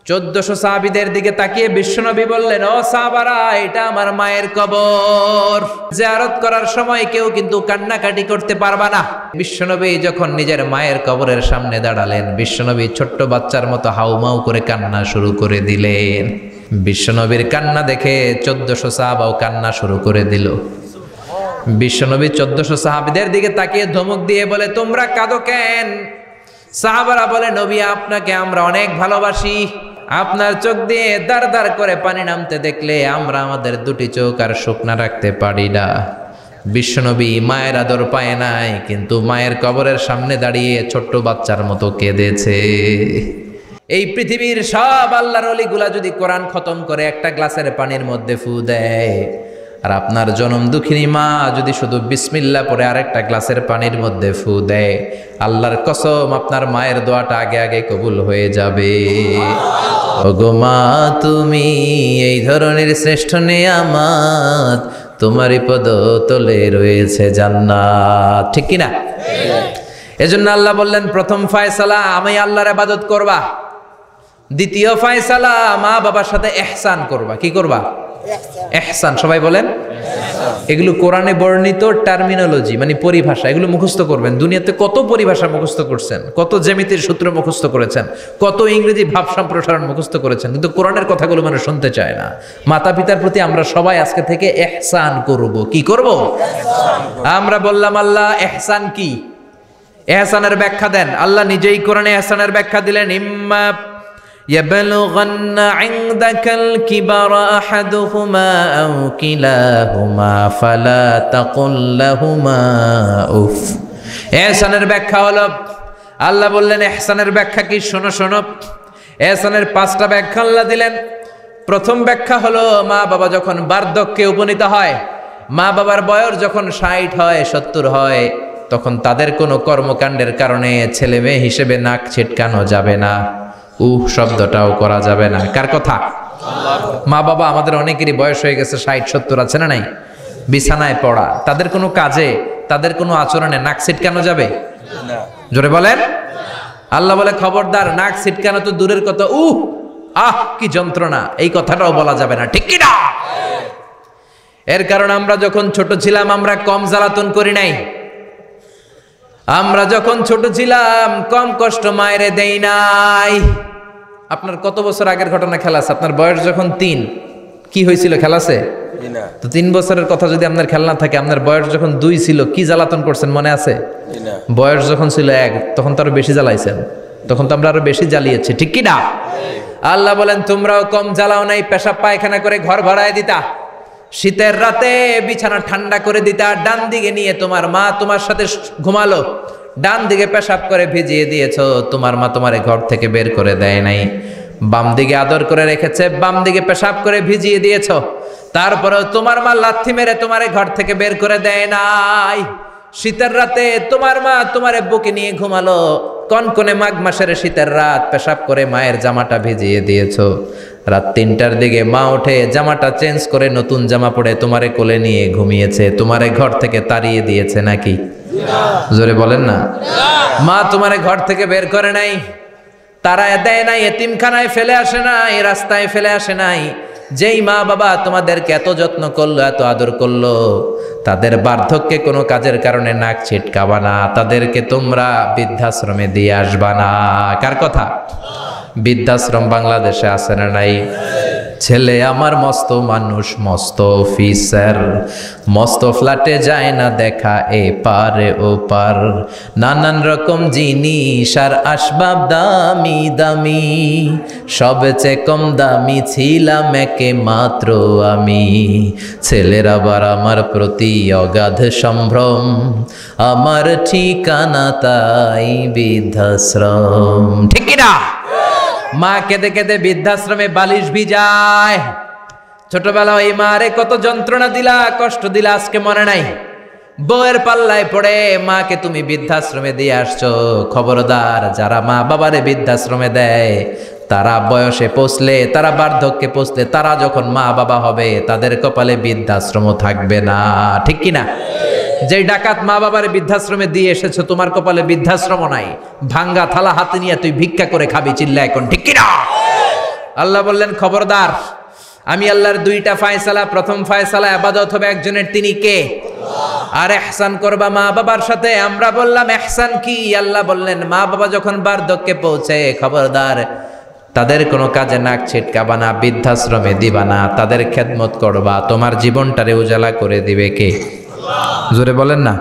1400 সাহাবীদের দিকে তাকিয়ে বিশ্বনবী বললেন, ও সাহাবারা, এটা আমার মায়ের কবর। জিয়ারত করার সময় কেউ কিন্তু কান্নাকাটি করতে পারবা না। বিশ্বনবী যখন নিজের মায়ের কবরের সামনে দাঁড়ালেন, বিশ্বনবী ছোট্ট বাচ্চার মতো হাউমাউ করে কান্না শুরু করে দিলেন। বিশ্বনবীর কান্না দেখে 1400 সাহাবাও কান্না শুরু করে দিল। বিশ্বনবী 1400 সাহাবীদের দিকে তাকিয়ে ধমক দিয়ে বলে, তোমরা কাঁদো কেন? সাহাবারা বলে, নবী, আপনাকে আমরা অনেক ভালোবাসি। আপনার চোখ দিয়ে দার দার করে পানি নামতে দেখলে আমরা আমাদের দুটি চোখ আর শুকনা রাখতে পারি না। বিশ্বনবী মায়ের আদর পায় নাই, কিন্তু মায়ের কবরের সামনে দাঁড়িয়ে ছোট্ট বাচ্চার মতো কেঁদেছে। এই পৃথিবীর সব আল্লাহর ওলিগুলা যদি কোরআন খতম করে একটা গ্লাসের পানির মধ্যে ফু দেয়, আর আপনার জনম দুঃখিনী মা যদি শুধু বিসমিল্লাহ পরে আরেকটা গ্লাসের পানির মধ্যে ফু দেয়, আল্লাহর কসম আপনার মায়ের দোয়াটা আগে আগে কবুল হয়ে যাবে। ওগো মা, তুমি এই ধরনের শ্রেষ্ঠ নেয়ামত, তোমারই পদ তলে রয়েছে জান্নাত। ঠিক কিনা? এজন্য আল্লাহ বললেন, প্রথম ফয়সালা আমি আল্লাহর ইবাদত করবা। দ্বিতীয় ফয়সালা মা বাবার সাথে ইহসান করবা। কি করবা? ইহসান। সবাই বলেন। এগুলো কোরআনে বর্ণিত টার্মিনোলজি, মানে পরিভাষা। এগুলো মুখস্থ করবেন। দুনিয়াতে কত পরিভাষা মুখস্থ করছেন, কত জ্যামিতির সূত্র মুখস্থ করেছেন, কত ইংরেজি ভাব সম্প্রসারণ মুখস্থ করেছেন, কিন্তু কোরআনের কথাগুলো মানুষ শুনতে চায় না। মাতা পিতার প্রতি আমরা সবাই আজকে থেকে ইহসান করব। কি করব? আমরা বললাম, আল্লাহ ইহসান কি? ইহসানের ব্যাখ্যা দেন। আল্লাহ নিজেই কোরআনে ইহসানের ব্যাখ্যা দিলেন, ইম্মা يبلغن عندك الكبر أحدهما أو كلاهما فلا تقل لهما أف। ইহসানের ব্যাখ্যা হলো, আল্লাহ বললেন ইহসানের ব্যাখ্যা কি? শোনো শোনো। ইহসানের 5টা ব্যাখ্যা আল্লাহ দিলেন। প্রথম ব্যাখ্যা হলো, মা বাবা যখন বার্ধক্যে উপনীত হয়, মা বাবার বয়স যখন 60 হয়, 70 হয়, তখন তাদের কোনো কর্মকাণ্ডের কারণে ছেলে মেয়ে হিসেবে নাক ছিটকানো যাবে না, শব্দটাও করা যাবে না। কার কথা? মা বাবা আমাদের অনেকেরই বয়স হয়ে গেছে, 60-70 আছে না নাই? বিছানায় পড়া, তাদের কোনো কাজে, তাদের কোনো আচরণে নাক ছিটকানো যাবে না। জোরে বলেন। আল্লাহ বলে, খবরদার, নাক ছিটকানো তো দূরের কথা, কি যন্ত্রণা, এই কথাটাও বলা যাবে না। ঠিক কি না? এর কারণ আমরা যখন ছোট ছিলাম আমরা কম জ্বালাতন করি নাই। আমরা যখন ছোট ছিলাম কম কষ্ট মায়েরে দেই নাই। আপনার কত বছর আগের ঘটনা খেলা আছে? আপনার বয়স যখন 3, কি হয়েছিল? খেলা আছে তো? 3 বছরের কথা যদি আপনার খেলা না থাকে, আপনার বয়স যখন 2 ছিল কি জ্বালাতন করছেন মনে আছে? বয়স যখন ছিল 1, তখন তো আরো বেশি জ্বালাইছেন, তখন তো আমরা আরো বেশি জ্বালিয়েছি। ঠিক কি না? আল্লাহ বলেন, তোমরাও কম জ্বালাও নাই। পেশাব পায়খানা করে ঘর ভরায় দিতা, শীতের রাতে বিছানা ঠান্ডা করে দিতা, ডান দিকে নিয়ে তোমার মা তোমার সাথে ঘুমালো, ডান দিকে পেশাব করে ভিজিয়ে দিয়েছো, তোমার মা তোমারে ঘর থেকে বের করে দেয় নাই। বাম দিকে আদর করে রেখেছে, বাম দিকে পেশাব করে ভিজিয়ে দিয়েছো, তারপরেও তোমার মা লাথি মেরে তোমারে ঘর থেকে বের করে দেয় নাই। শীতের রাতে তোমার মা তোমারে বুকে নিয়ে ঘুমালো, কনকনে মাঘ মাসের শীতের রাত, পেশাব করে মায়ের জামাটা ভিজিয়ে দিয়েছো। রাত 3টার দিকে মা উঠে জামাটা চেঞ্জ করে নতুন জামা পরে তোমারে কোলে নিয়ে ঘুমিয়েছে, তোমারে ঘর থেকে তাড়িয়ে দিয়েছে নাকি? জোরে বলেন না। মা তোমারে ঘর থেকে বের করে নাই, তাড়ায় দেয় নাই, এতিমখানায় ফেলে আসে নাই, রাস্তায় ফেলে আসে নাই। যেই মা বাবা তোমাদেরকে এত যত্ন করলো, এত আদর করলো, তাদের বার্ধক্যে কোনো কাজের কারণে নাক ছিটকাবা না, তাদেরকে তোমরা বৃদ্ধাশ্রমে দিয়ে আসবা না। কার কথা? বৃদ্ধাশ্রম বাংলাদেশে আছে না নাই? ছেলে আমার মস্ত মানুষ, মস্ত অফিসার, মস্ত ফ্ল্যাটে যায় না দেখা এ পারে ও পার, নানান রকম জিনিস আর আসবাব দামি দামি, সবচেয়ে কম দামি ছিলাম একে মাত্র আমি। ছেলের আবার আমার প্রতি অগাধ সম্ভ্রম, আমার ঠিকানা তাই বৃদ্ধাশ্রম। ঠিক কি না? মা কেঁদে কেঁদে বৃদ্ধাশ্রমে বালিশ ভিজায়। ছোটবেলা ওই মারে কত যন্ত্রণা দিলা, কষ্ট দিলা, আজকে মনে নাই? বউয়ের পাল্লায় পড়ে মাকে তুমি বৃদ্ধাশ্রমে দিয়ে আসছো। খবরদার, যারা মা বাবারে বৃদ্ধাশ্রমে দেয় তারা বয়সে পৌঁছলে, তারা বার্ধক্যে পৌঁছলে, তারা যখন মা বাবা হবে তাদের কপালে বৃদ্ধাশ্রম থাকবে না। ঠিক কিনা? যে ডাকাত মা বাবার বৃদ্ধাশ্রমে দিয়ে এসেছো, তোমার কপালে বৃদ্ধাশ্রম নাই। ভাঙ্গা থালা হাতে নিয়ে তুই ভিক্ষা করে খাবি, চিল্লা এখন। ঠিক কিনা? আল্লাহ বললেন খবরদার, আমি আল্লাহর দুইটা ফায়সালা, প্রথম ফায়সালা ইবাদত হবে একজনের, তিনি কে? আর ইহসান করবা মা বাবার সাথে। আমরা বললাম ইহসান কি? আল্লাহ বললেন মা বাবা যখন বার্ধক্যে পৌঁছে, খবরদার তাদের কোনো কাজে নাক ছিটকাবা না, বৃদ্ধাশ্রমে দিবা না, তাদের খেদমত করবা। তোমার জীবনটারে উজালা করে দিবে কে? জোরে বলেন না।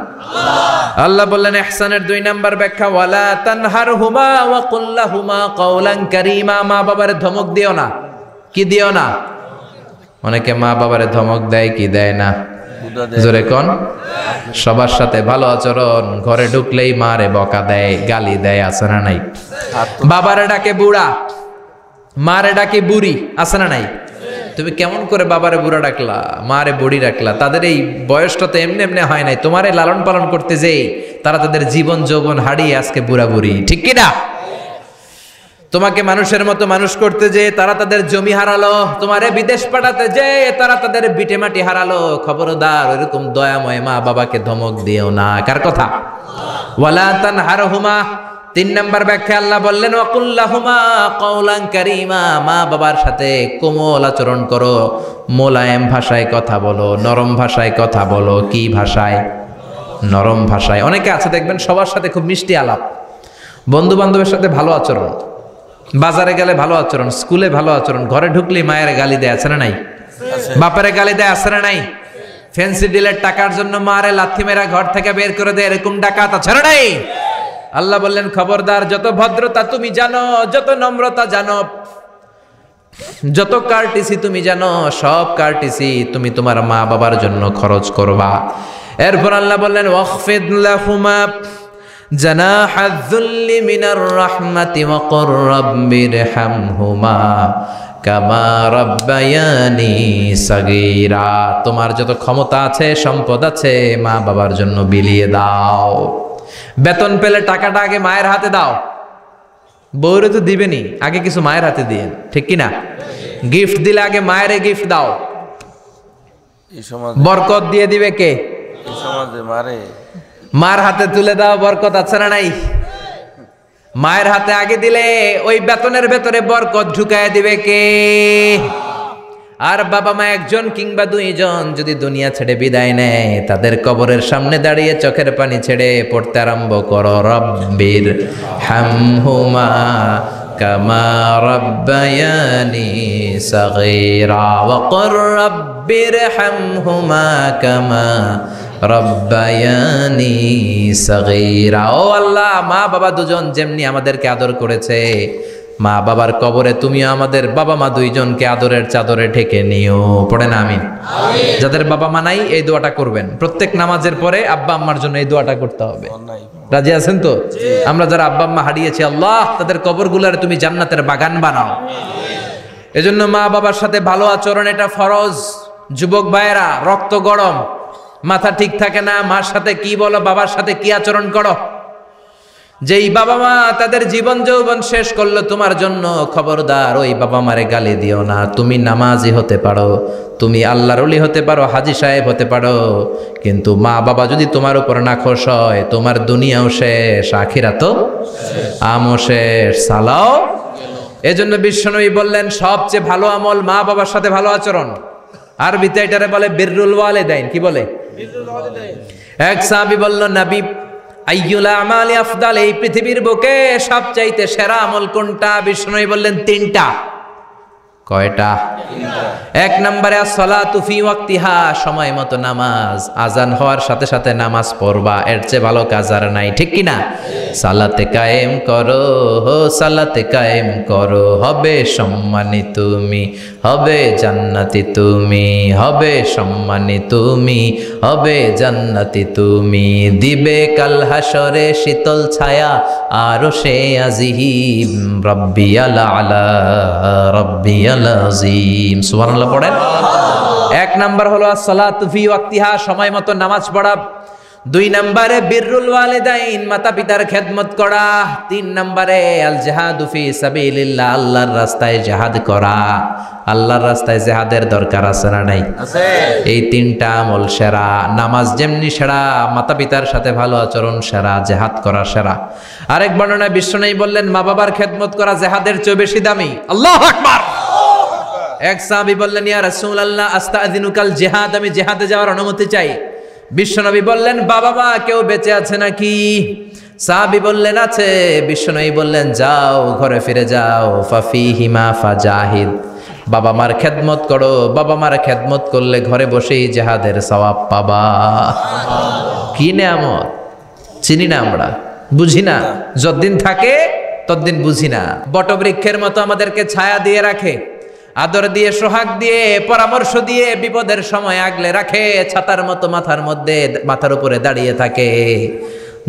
আল্লাহ বললেন ইহসানের 2 নাম্বার ব্যাখ্যা, ওয়ালা তানহারহুমা ওয়া কুল লাহুমা কাওলান কারীমা। মা বাবারে ধমক দিও না। কি দিও না? অনেকে মা বাবারে ধমক দেয়, কি দেয় না? জোরে কোন? সবার সাথে ভালো আচরণ, ঘরে ঢুকলেই মারে বকা দেয়, গালি দেয়, আছে না নাই? বাবারে ডাকে বুড়া, মারে ডাকে বুড়ি, আছে না নাই? তুমি কেমন করে বাবারে বুড়া ডাকলা, মারে বুড়ি ডাকলা? তাদের এই বয়সটা তো এমনি এমনি হয় নাই। তোমারে লালন পালন করতে যেই তারা তাদের জীবন যৌবন হারিয়ে আজকে বুড়া বুড়ি, ঠিক কিনা? তোমাকে মানুষের মতো মানুষ করতে যে তারা তাদের জমি হারালো, তোমারে বিদেশ পাঠাতে যে তারা তাদের বিটে মাটি হারালো। খবরদার এরকম দয়াময় মা বাবাকে ধমক দিও না। কার কথা? ওয়ালা তানহারহুমা। 3 নাম্বার ব্যাখ্যা আল্লাহ বললেন ওয়াকুল লাহুমা কাওলান কারীমা। মা বাবার সাথে কোমল আচরণ করো, মোলায়েম ভাষায় কথা বলো, নরম ভাষায় কথা বলো। কি ভাষায়? নরম ভাষায়। অনেকে আছে দেখবেন সবার সাথে খুব মিষ্টি আলাপ, বন্ধু বান্ধবের সাথে ভালো আচরণ, বাজারে গেলে ভালো আচরণ, স্কুলে ভালো আচরণ, ঘরে ঢুকলেই মায়ের গালি দেয়, আছে না নাই? বাপের গালি দেয়, আছে না নাই? ফ্যান্সি ডিলের টাকার জন্য মারে লাথি মেরা ঘর থেকে বের করে দেয়, এরকম ডাকাত আছে না নাই? আল্লাহ বললেন খবরদার, যত ভদ্রতা তুমি জানো, যত নম্রতা জানো, যত কার্টিসি তুমি জানো, সব কার্টিসি তুমি তোমার মা বাবার জন্য খরচ করবা। এরপর আল্লাহ বললেন ওয়াখফিদ লাহুমা জানাহায যুল্লি মিনার রাহমাতি ওয়া কুর রাব্বিরহামহুমা কামা রাব্বায়ানি সাগীরা। তোমার যত ক্ষমতা আছে, সম্পদ আছে, মা বাবার জন্য বিলিয়ে দাও। বেতন পেলে টাকাটা আগে মায়ের হাতে দাও। বউরে তো দিবেনি, আগে কিছু মায়ের হাতে দিয়ে, ঠিক কিনা? গিফট দিলে আগে মায়ের গিফট দাও। বরকত দিয়ে দিবে কে? মার হাতে তুলে দাও, বরকত আছে না নাই? মায়ের হাতে আগে দিলে ওই বেতনের ভেতরে বরকত ঢুকায় দিবে কে? আর বাবা মা একজন কিংবা 2 জন যদি দুনিয়া ছেড়ে বিদায় নেয়, তাদের কবরের সামনে দাঁড়িয়ে চোখের পানি ছেড়ে পড়তে আরম্ভ করো রব্বির হামহুমা কামা রাব্বায়ানি সাগীরা ওয়া কুর রাব্বির হামহুমা কামা রাব্বায়ানি সাগীরা। ও আল্লাহ, মা বাবা দুজন যেমনি আমাদেরকে আদর করেছে, মা বাবার কবরে তুমিও আমাদের বাবা মা 2 জনকে আদরের চাদরে ঢেকে নিও। পড়েন আমিন। যাদের বাবা মা নাই এই দোয়াটা করবেন। প্রত্যেক নামাজের পরে আব্বা আম্মার জন্য এই দোয়াটা করতে হবে। রাজি আছেন তো? আমরা যারা আব্বা আম্মা হারিয়েছি, আল্লাহ তাদের কবরগুলোর তুমি জান্নাতের বাগান বানাও। এজন্য মা বাবার সাথে ভালো আচরণ এটা ফরজ। যুবক ভাইয়েরা, রক্ত গরম, মাথা ঠিক থাকে না, মার সাথে কি বলো, বাবার সাথে কি আচরণ করো। যেই বাবা মা তাদের জীবন যৌবন শেষ করলো তোমার জন্য, খবরদার ওই বাবা মারে গালি দিও না। তুমি নামাজি হতে পারো, তুমি আল্লাহর ওলি হতে পারো, হাজী সাহেব হতে পারো, কিন্তু মা বাবা যদি তোমার উপর নাখোশ হয়, তোমার দুনিয়াও শেষ, আখিরাতও আমও শেষ, সালাও। এজন্য বিশ্বনবী বললেন সবচেয়ে ভালো আমল মা বাবার সাথে ভালো আচরণ। আরবিতে এটারে বলে বিররুল ওয়ালিদাইন। কি বলে? এক সাহাবী বলল, নবী আইয়ুল আমালি আফদাল, এই পৃথিবীর বুকে সবচাইতে সেরা আমল কোনটা? বিষ্ণু বললেন 3টা। কয়টা? 1 নম্বরে আসসালাতু ফি ওয়াক্তিহা, সময় মতো নামাজ, আজান হওয়ার সাথে সাথে নামাজ পড়বা, এর চেয়ে ভালো কাজ আর নাই, ঠিক কি না? সালাতে কায়েম করো, সালাতে কায়েম করো, হবে সম্মানী তুমি, হবে জান্নাতি তুমি, হবে সম্মানী তুমি, হবে জান্নাতি তুমি, দিবে কাল হাসরে শীতল ছায়া আরশে আজিম, রাব্বিয়াল আলা রাব্বিয়াল আযীম। সুবহানাল্লাহ পড়েন। 1 নাম্বার হলো আসসালাতু ফি ওয়াক্তিহা, সময় মতো নামাজ পড়া। 2 নম্বরে বিররুল ওয়ালিদাইন, মাতা পিতার খেদমত করা। 3 নম্বরে আল জিহাদু ফি সাবিলিল্লাহ, আল্লাহর রাস্তায় জিহাদ করা। আল্লাহর রাস্তায় জিহাদের দরকার আছে না নাই? আছে। এই 3টা আমল সেরা। নামাজ যেমনি সেরা, মাতা পিতার সাথে ভালো আচরণ সেরা, জিহাদ করা সেরা। আরেক বর্ণনায় বিশ্বনবী বললেন মা বাবার খেদমত করা জিহাদের চেয়ে বেশি দামি। আল্লাহু আকবার। এক সাহাবী বললেন, ইয়া রাসূলুল্লাহ আস্তাযিনুকাল জিহাদ, আমি জিহাদে যাওয়ার অনুমতি চাই। বিশ্বনবী বললেন, বাবা মা কেউ বেঁচে আছে নাকি? সাহাবী বললেন, আছে। বিশ্বনবী বললেন, যাও ঘরে ফিরে যাও, ফাফিহিমা ফাজাহিদ, বাবা মার খেদমত করো, বাবা মার খেদমত করলে ঘরে বসেই জিহাদের সওয়াব পাবা। কি নেয়ামত, চিনি না আমরা, বুঝি না, যতদিন থাকে ততদিন বুঝি না। বটবৃক্ষের মতো আমাদেরকে ছায়া দিয়ে রাখে, আদর দিয়ে, সোহাগ দিয়ে, পরামর্শ দিয়ে, বিপদের সময় আগলে রাখে, ছাতার মতো মাথার মধ্যে, মাথার উপরে দাঁড়িয়ে থাকে।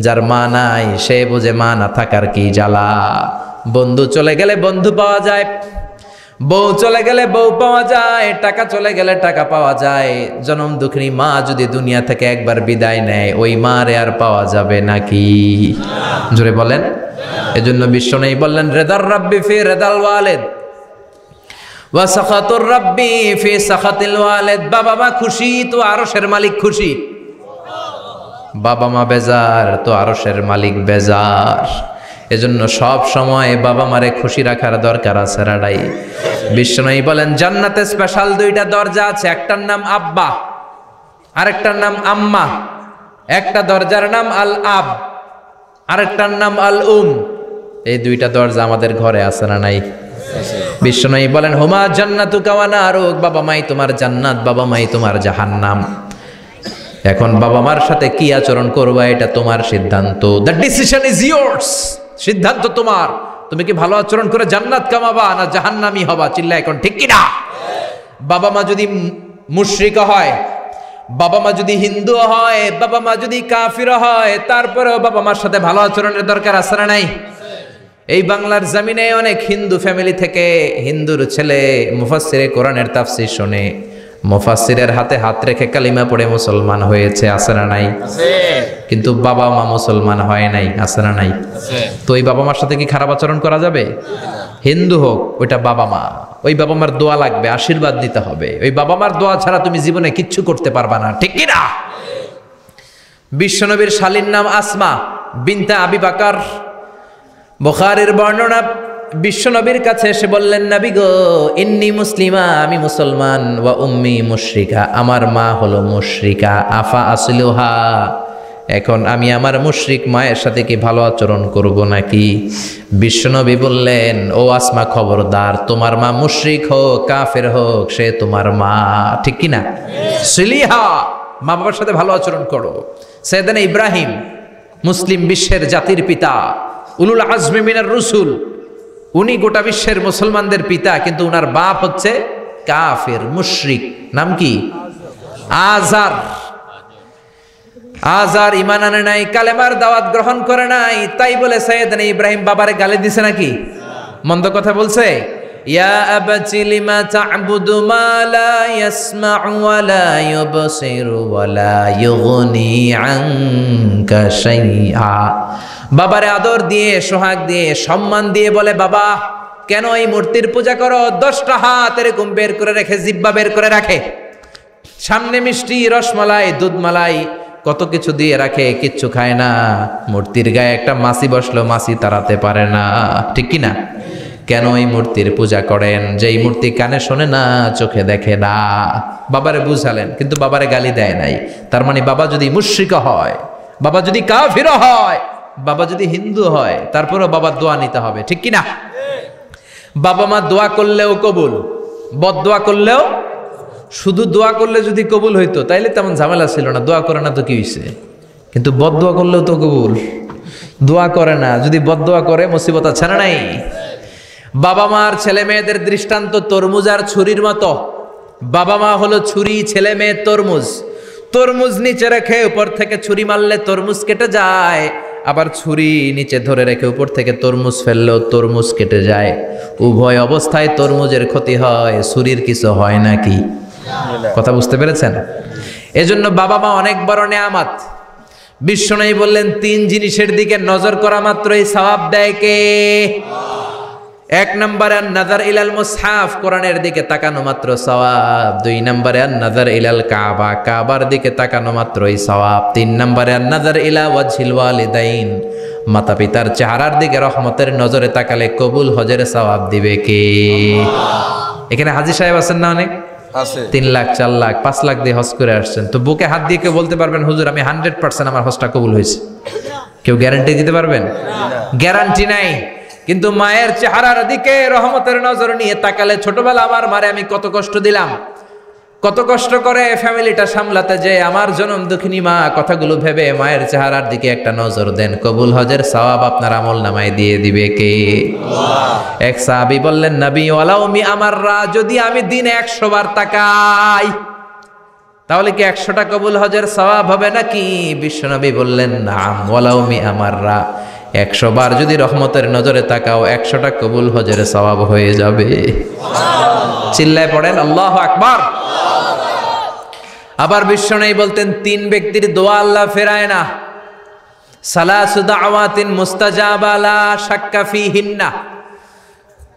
যার মা নাই সে বুঝে মা না থাকার কি জ্বালা। বন্ধু চলে গেলে বন্ধু পাওয়া যায়, বউ চলে গেলে বউ পাওয়া যায়, টাকা চলে গেলে টাকা পাওয়া যায়। জনম দুঃখিনী মা যদি দুনিয়া থেকে একবার বিদায় নেয়, ওই মারে আর পাওয়া যাবে নাকি? জোরে বলেন। এজন্য বিশ্বনবী বললেন, রেদার রাব্বি ফি রেদাল ওয়ালিদ ওয়া সাখাতুর রাব্বি ফি সাখাতিল ওয়ালিদ। বাবা মা খুশি তো আরশের মালিক খুশি, বাবা মা বেজার তো আরশের মালিক বেজার। এজন্য সব সময় বাবা মারে খুশি রাখার দরকার আছে রাডাই। বিশ্বনবী বলেন, জান্নাতে স্পেশাল দুইটা দরজা আছে, একটার নাম আব্বা, আরেকটার নাম আম্মা। একটা দরজার নাম আল আব, আরেকটার নাম আল উম। এই দুইটা দরজা আমাদের ঘরে আছে না নাই? বিশ্বনবী বলেন, হুমা জান্নাতুকা ওয়া নারুক, বাবা মাই তোমার জান্নাত, বাবা মাই তোমার জাহান্নাম। এখন বাবা মার সাথে কি আচরণ করবা এটা তোমার সিদ্ধান্ত। দ্য ডিসিশন ইজ ইয়ার্স, সিদ্ধান্ত তোমার। তুমি কি ভালো আচরণ করে জান্নাত কামাবা না জাহান্নামী হবা? চিল্লা এখন ঠিক কি না? বাবা মা যদি মুশরিক হয়, বাবা মা যদি হিন্দু হয়, বাবা মা যদি কাফির হয়, তারপরেও বাবা মার সাথে ভালো আচরণের দরকার আছে না নাই? এই বাংলার জমিনে অনেক হিন্দু ফ্যামিলি থেকে হিন্দুর ছেলে মুফাসসিরে কোরআনের তাফসীর শুনে, মুফাসসিরের হাতে হাত রেখে কালিমা পড়ে মুসলমান হয়েছে, আছে না নাই? কিন্তু বাবা মা মুসলমান হয় নাই, আছে না নাই? তো ওই বাবা মার সাথে কি খারাপ আচরণ করা যাবে? হিন্দু হোক, ওইটা বাবা মা, ওই বাবা মার দোয়া লাগবে, আশীর্বাদ নিতে হবে। ওই বাবা মার দোয়া ছাড়া তুমি জীবনে কিচ্ছু করতে পারবা না, ঠিক কি না? বিশ্বনবীর শালীর নাম আসমা বিনতে আবি বকর। বুখারীর বর্ণনা, বিশ্বনবীর কাছে এসে বললেন, নবী গো, ইন্নী মুসলিমা, আমি মুসলমান, ওয়া উম্মি মুশরিকা, আমার মা হলো মুশরিকা, আফা আসলুহা, এখন আমি আমার মুশরিক মায়ের সাথে কি ভালো আচরণ করব নাকি? বিশ্বনবী বললেন, ও আসমা খবরদার, তোমার মা মুশরিক হোক কাফের হোক, সে তোমার মা, ঠিক কি না? সিলিহা, মা বাবার সাথে ভালো আচরণ করো। সাইয়েদনা ইব্রাহিম, মুসলিম বিশ্বের জাতির পিতা, উলুল আজমি মিনার রসুল, উনি গোটা বিশ্বের মুসলমানদের পিতা, কিন্তু উনার বাপ হচ্ছে কাফের মুশরিক। নাম কি? আজার। আজার ঈমান আনে নাই, কালেমার দাওয়াত গ্রহণ করে নাই, তাই বলে সাইয়েদনা ইব্রাহিম বাবারে গালি দিছে নাকি? মন্দ কথা বলছে? ইয়া আবাতি লিমা তা'বুদু মা লা ইয়াসমা'ু ওয়া লা ইউবসিরু ওয়া লা ইউগনি আনকা শাইআ। বাবারে আদর দিয়ে, সোহাগ দিয়ে, সম্মান দিয়ে বলে, বাবা কেন এই মূর্তির পূজা করো? 10টা হাত এরকম বের করে রেখে, জিহ্বা বের করে রাখে, সামনে মিষ্টি, রসমালাই, দুধমালাই, কত কিছু দিয়ে রাখে, কিচ্ছু খায় না। মূর্তির গায়ে একটা মাছি বসলো, মাছি তাড়াতে পারে না, ঠিক কি না? কেন এই মূর্তির পূজা করেন? যে এই মূর্তি কানে শোনে না, চোখে দেখে না। বাবারে বুঝালেন, কিন্তু বাবারে গালি দেয় নাই। তার মানে বাবা যদি মুশরিক হয়, বাবা যদি কাফির হয়, বাবা যদি হিন্দু হয়, তারপরেও বাবার দোয়া নিতে হবে, ঠিক কি না? বাবা মা দোয়া করলেও কবুল, বদদোয়া করলেও। শুধু দোয়া করলে যদি কবুল হইতো তাইলে তেমন ঝামেলা ছিল না, দোয়া করে না তো কি হইছে? কিন্তু বদদোয়া করলেও তো কবুল, দোয়া করে না, যদি বদদোয়া করে মুসিবত আছে না নাই? বাবা মার ছেলে মেয়েদের দৃষ্টান্ত তরমুজ আর ছুরির মতো। বাবা মা হলো ছুরি, ছেলে মেয়ে তরমুজ। তরমুজ নিচে রেখে উপর থেকে ছুরি মারলে তরমুজ কেটে যায়, আবার ছুরি নিচে ধরে রেখে উপর থেকে তরমুজ ফেললেও তরমুজ কেটে যায়। উভয় অবস্থায় তরমুজের ক্ষতি হয়, ছুরির কিছু হয় নাকি? কথা বুঝতে পেরেছেন? এজন্য বাবা মা অনেক বড় নেয়ামত। বিশ্বনবী বললেন, 3 জিনিসের দিকে নজর করা মাত্রই সওয়াব দেয় কে? 1 নম্বরে আন-নাযার ইলাল মুসহাফ, কোরআনের দিকে তাকানো মাত্র সওয়াব। 2 নম্বরে আন-নাযার ইলাল কাবা, কাবার দিকে তাকানো মাত্রই সওয়াব। 3 নম্বরে আন-নাযার ইলা ওয়াজহিল ওয়ালিদাইন, মাতা পিতার চেহারার দিকে রহমতের নজরে তাকালে কবুল হজের সওয়াব দিবে কে? এখানে হাজী সাহেব আছেন না অনেক? 3 লাখ 4 লাখ 5 লাখ দিয়ে হজ করে আসছেন। তো বুকে হাত দিয়ে কেউ বলতে পারবেন হুজুর আমি 100% আমার হজটা কবুল হয়েছে? কেউ গ্যারান্টি দিতে পারবেন? গ্যারান্টি নাই। কিন্তু মায়ের চেহারার দিকে রহমতের নজর নিয়ে তাকালে, ছোটবেলা আমার মারে আমি কত কষ্ট দিলাম, কত কষ্ট করে ফ্যামিলিটা সামলাতে, যে আমার জনম দুঃখিনী মা, কথাগুলো ভেবে মায়ের চেহারার দিকে একটা নজর দেন, কবুল হজের সওয়াব আপনার আমল নামায় দিয়ে দিবে কে? এক সাহাবী বললেন, নবী ওয়ালাউ মি আমাররা, যদি আমি দিনে 100 বার তাকাই তাহলে কি 100টা কবুল হজের সওয়াব হবে নাকি? বিশ্বনবী বললেন, নাম ওয়ালাউ মি আমাররা, 100 বার যদি রহমতের নজরে তাকাও 100টা কবুল হজের সওয়াব হয়ে যাবে। চিল্লায় পড়েন আল্লাহু আকবার। আবার বিশ্বনবী বলতেন, 3 ব্যক্তির দোয়া আল্লাহ ফেরায় না, সালাসু দাওয়াতিন মুস্তাজাবা লা শাক্কা ফিহিন্না,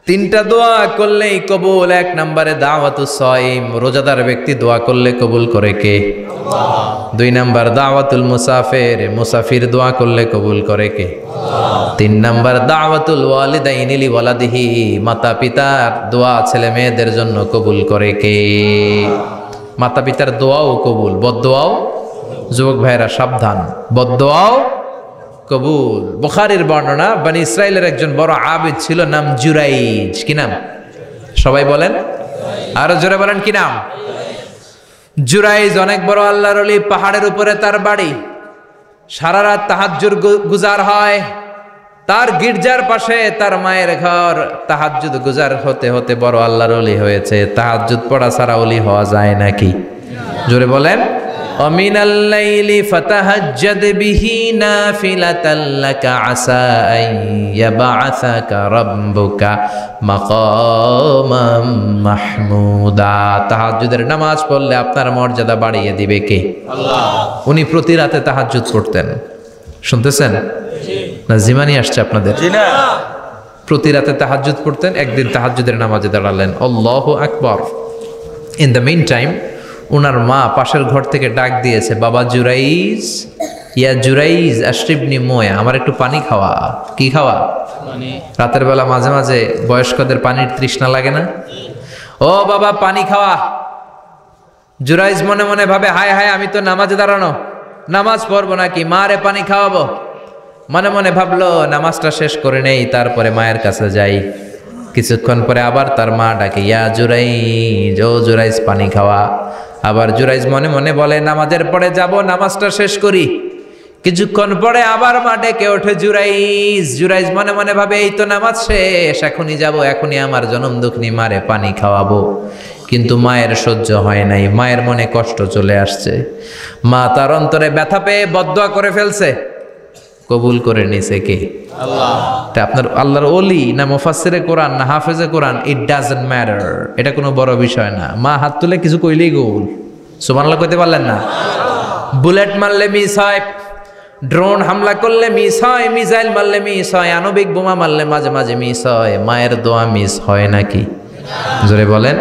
3টা দোয়া করলেই কবুল। 1 নম্বরে দাওয়াতুস সাইম, রোজাদার ব্যক্তি দোয়া করলে কবুল করে কে? আল্লাহ। 2 নম্বর দাওয়াতুল মুসাফির, মুসাফির দোয়া করলে কবুল করে কে? আল্লাহ। 3 নম্বর দাওয়াতুল ওয়ালিদাইনি লি ওয়ালাদিহি, মাতা পিতার দোয়া ছেলে মেয়েদের জন্য কবুল করে কে? মাতা পিতার দোয়াও কবুল, বদদোয়াও। যুবক ভাইরা সাবধান, বদদোয়াও কবুল। বুখারীর বর্ণনা, বনি ইসরাইলের একজন বড় আবিদ ছিল, নাম জুরাইজ। কি নাম? সবাই বলেন, আরো জোরে বলেন, কি নাম? জুরাইজ অনেক বড় আল্লাহর ওলি, পাহাড়ের উপরে তার বাড়ি, সারা রাত তাহাজ্জুদ গুজার হয়। তার গির্জার পাশে তার মায়ের ঘর, তাহাজ্জুদ গুজার হতে হতে বড় আল্লাহর ওলি হয়েছে। তাহাজ্জুদ পড়া ছাড়া ওলি হওয়া যায় নাকি? জোরে বলেন। ওমিনাল লাইলি ফাতাহাজ্জাদ বিহি নাফিলাতাল লাকা আসা আন ইয়াবআসাকা রাব্বুকা মাকামাম মাহমুদা। তাহাজ্জুদের নামাজ পড়লে আপনার মর্যাদা বাড়িয়ে দিবে কে? আল্লাহ। উনি প্রতি রাতে তাহাজ্জুদ পড়তেন। শুনতেছেন না? জিমানি আসছে আপনাদের? জি না। প্রতি রাতে তাহাজ্জুদ পড়তেন। একদিন তাহাজ্জুদের নামাজে দাঁড়ালেন, আল্লাহু আকবার। ইন দ্য মিন টাইম উনার মা পাশের ঘর থেকে ডাক দিয়েছে, বাবা জুরাইজ, ইয়া জুরাইজ আশরিবনি মোয়া, আমার একটু পানি খাওয়া। কি খাওয়া? পানি। রাতের বেলা মাঝে মাঝে বয়স্কদের পানির তৃষ্ণা লাগে না? ও বাবা পানি খাওয়া। জুরাইজ মনে মনে ভাবে, হায় হায়, আমি তো নামাজে দাঁড়ানো, নামাজ পড়বো নাকি, মারে পানি খাওয়াবো। মনে মনে ভাবলো নামাজটা শেষ করে নেই, তারপরে মায়ের কাছে যাই। কিছুক্ষণ পরে আবার তার মা ডাকে, ইয়া জুরাইজ, ও জুরাইজ পানি খাওয়া। আবার জুরাইজ মনে মনে বলে, নামাজের পরে যাব, নামাজটা শেষ করি। কিছুক্ষণ পরে আবার মা ডেকে ওঠে, জুরাইজ। জুরাইজ মনে মনে ভাবে, এই তো নামাজ শেষ, এখনই যাব, এখনই আমার জনম দুঃখিনী মারে পানি খাওয়াবো। কিন্তু মায়ের সহ্য হয় নাই, মায়ের মনে কষ্ট চলে আসছে। মা তার অন্তরে ব্যথা পেয়ে বদদোয়া করে ফেলছে। কবুল করে নিছে কে? আল্লাহ। তা আপনার আল্লাহর ওলি না মুফাসসিরে কোরআন না হাফেজে কোরআন, ইট ডাজন্ট ম্যাটার, এটা কোনো বড় বিষয় না। মা হাত তুলে কিছু কইলেই কবুল। সুবহানাল্লাহ কইতে পারলেন না? বুলেট মারলে মিস হয়, ড্রোন হামলা করলে মিস হয়, মিসাইল মারলে মিস হয়, আণবিক বোমা মারলে মাঝে মাঝে মিস হয়। মায়ের দোয়া মিস হয় নাকি? জোরে বলেন।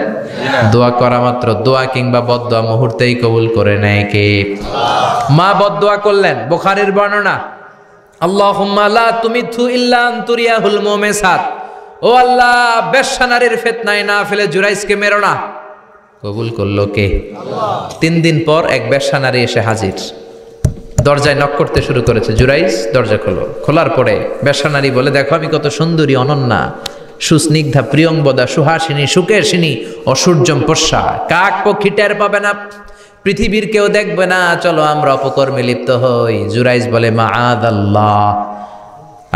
দোয়া করা মাত্র, দোয়া কিংবা বদদোয়া মুহূর্তেই কবুল করে নেয় কে? মা বদদোয়া করলেন। বুখারীর বর্ণনা, আল্লাহুম্মা লা তুমিথু ইল্লা আনতুরিয়াহুল মুমিসাত, ও আল্লাহ বেশ্যা নারীর ফিতনায় না ফেলে জুরাইজকে মেরো না। কবুল করলো কে? আল্লাহ। 3 দিন পর এক বেশ্যা নারী এসে হাজির, দরজায় নক করতে শুরু করেছে। জুরাইজ দরজা খোলো। খোলার পরে বেশ্যা নারী বলে, দেখো আমি কত সুন্দরী, অনন্যা, সুস্নিগ্ধা, প্রিয়ংবদা, সুহাসিনী, সুকেশিনী, অসূর্যম পশ্যা, কাক পক্ষী টের পাবে না, পৃথিবীর কেউ দেখবে না, চলো আমরা অপকর্মে লিপ্ত হই। জুরাইজ বলে, মাআদাল্লাহ,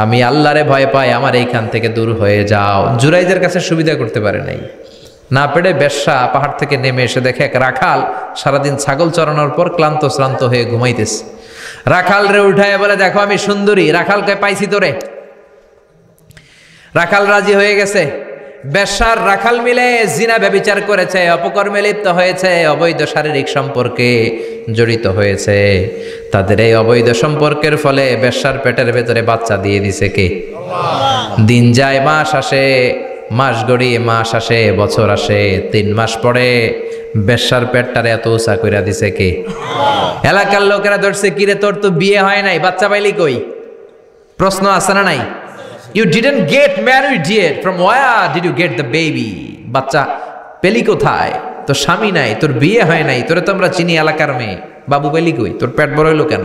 আমি আল্লাহরে ভয় পাই, আমার এইখান থেকে দূর হয়ে যাও। জুরাইজের কাছে সুবিধা করতে পারে নাই, না পেরে বেশ্যা পাহাড় থেকে নেমে এসে দেখে এক রাখাল সারাদিন ছাগল চড়ানোর পর ক্লান্ত শ্রান্ত হয়ে ঘুমাইতেছে। রাখাল রে উঠায় বলে, দেখো আমি সুন্দরী। রাখালকে পাইছি তোরে। রাখাল রাজি হয়ে গেছে। বেশ্যার রাখাল মিলে জিনা ব্যভিচার করেছে, অপকর্মে লিপ্ত হয়েছে, অবৈধ শারীরিক সম্পর্কে জড়িত হয়েছে। তাদের এই অবৈধ সম্পর্কের ফলে বেশ্যার পেটের ভেতরে বাচ্চা দিয়ে দিছে কে? আল্লাহ। দিন যায়, মাস আসে, মাস গড়িয়ে মাস আসে, বছর আসে, 3 মাস পরে বেশ্যার পেটটারে এত উঁচা কইরা দিছে কে? আল্লাহ। এলাকার লোকেরা ধরছে, কিরে তোর তো বিয়ে হয় নাই, বাচ্চা পাইলি কই? প্রশ্ন আছে না নাই? You didn't get married yet. From where did you get the baby? বাচ্চা পেলি কোথায়? তোর স্বামী নাই, তোর বিয়ে হয় নাই, তোরে তো আমরা চিনি এলাকার মেয়ে, বাবু পেলি কই? তোর পেট বড় হইলো কেন?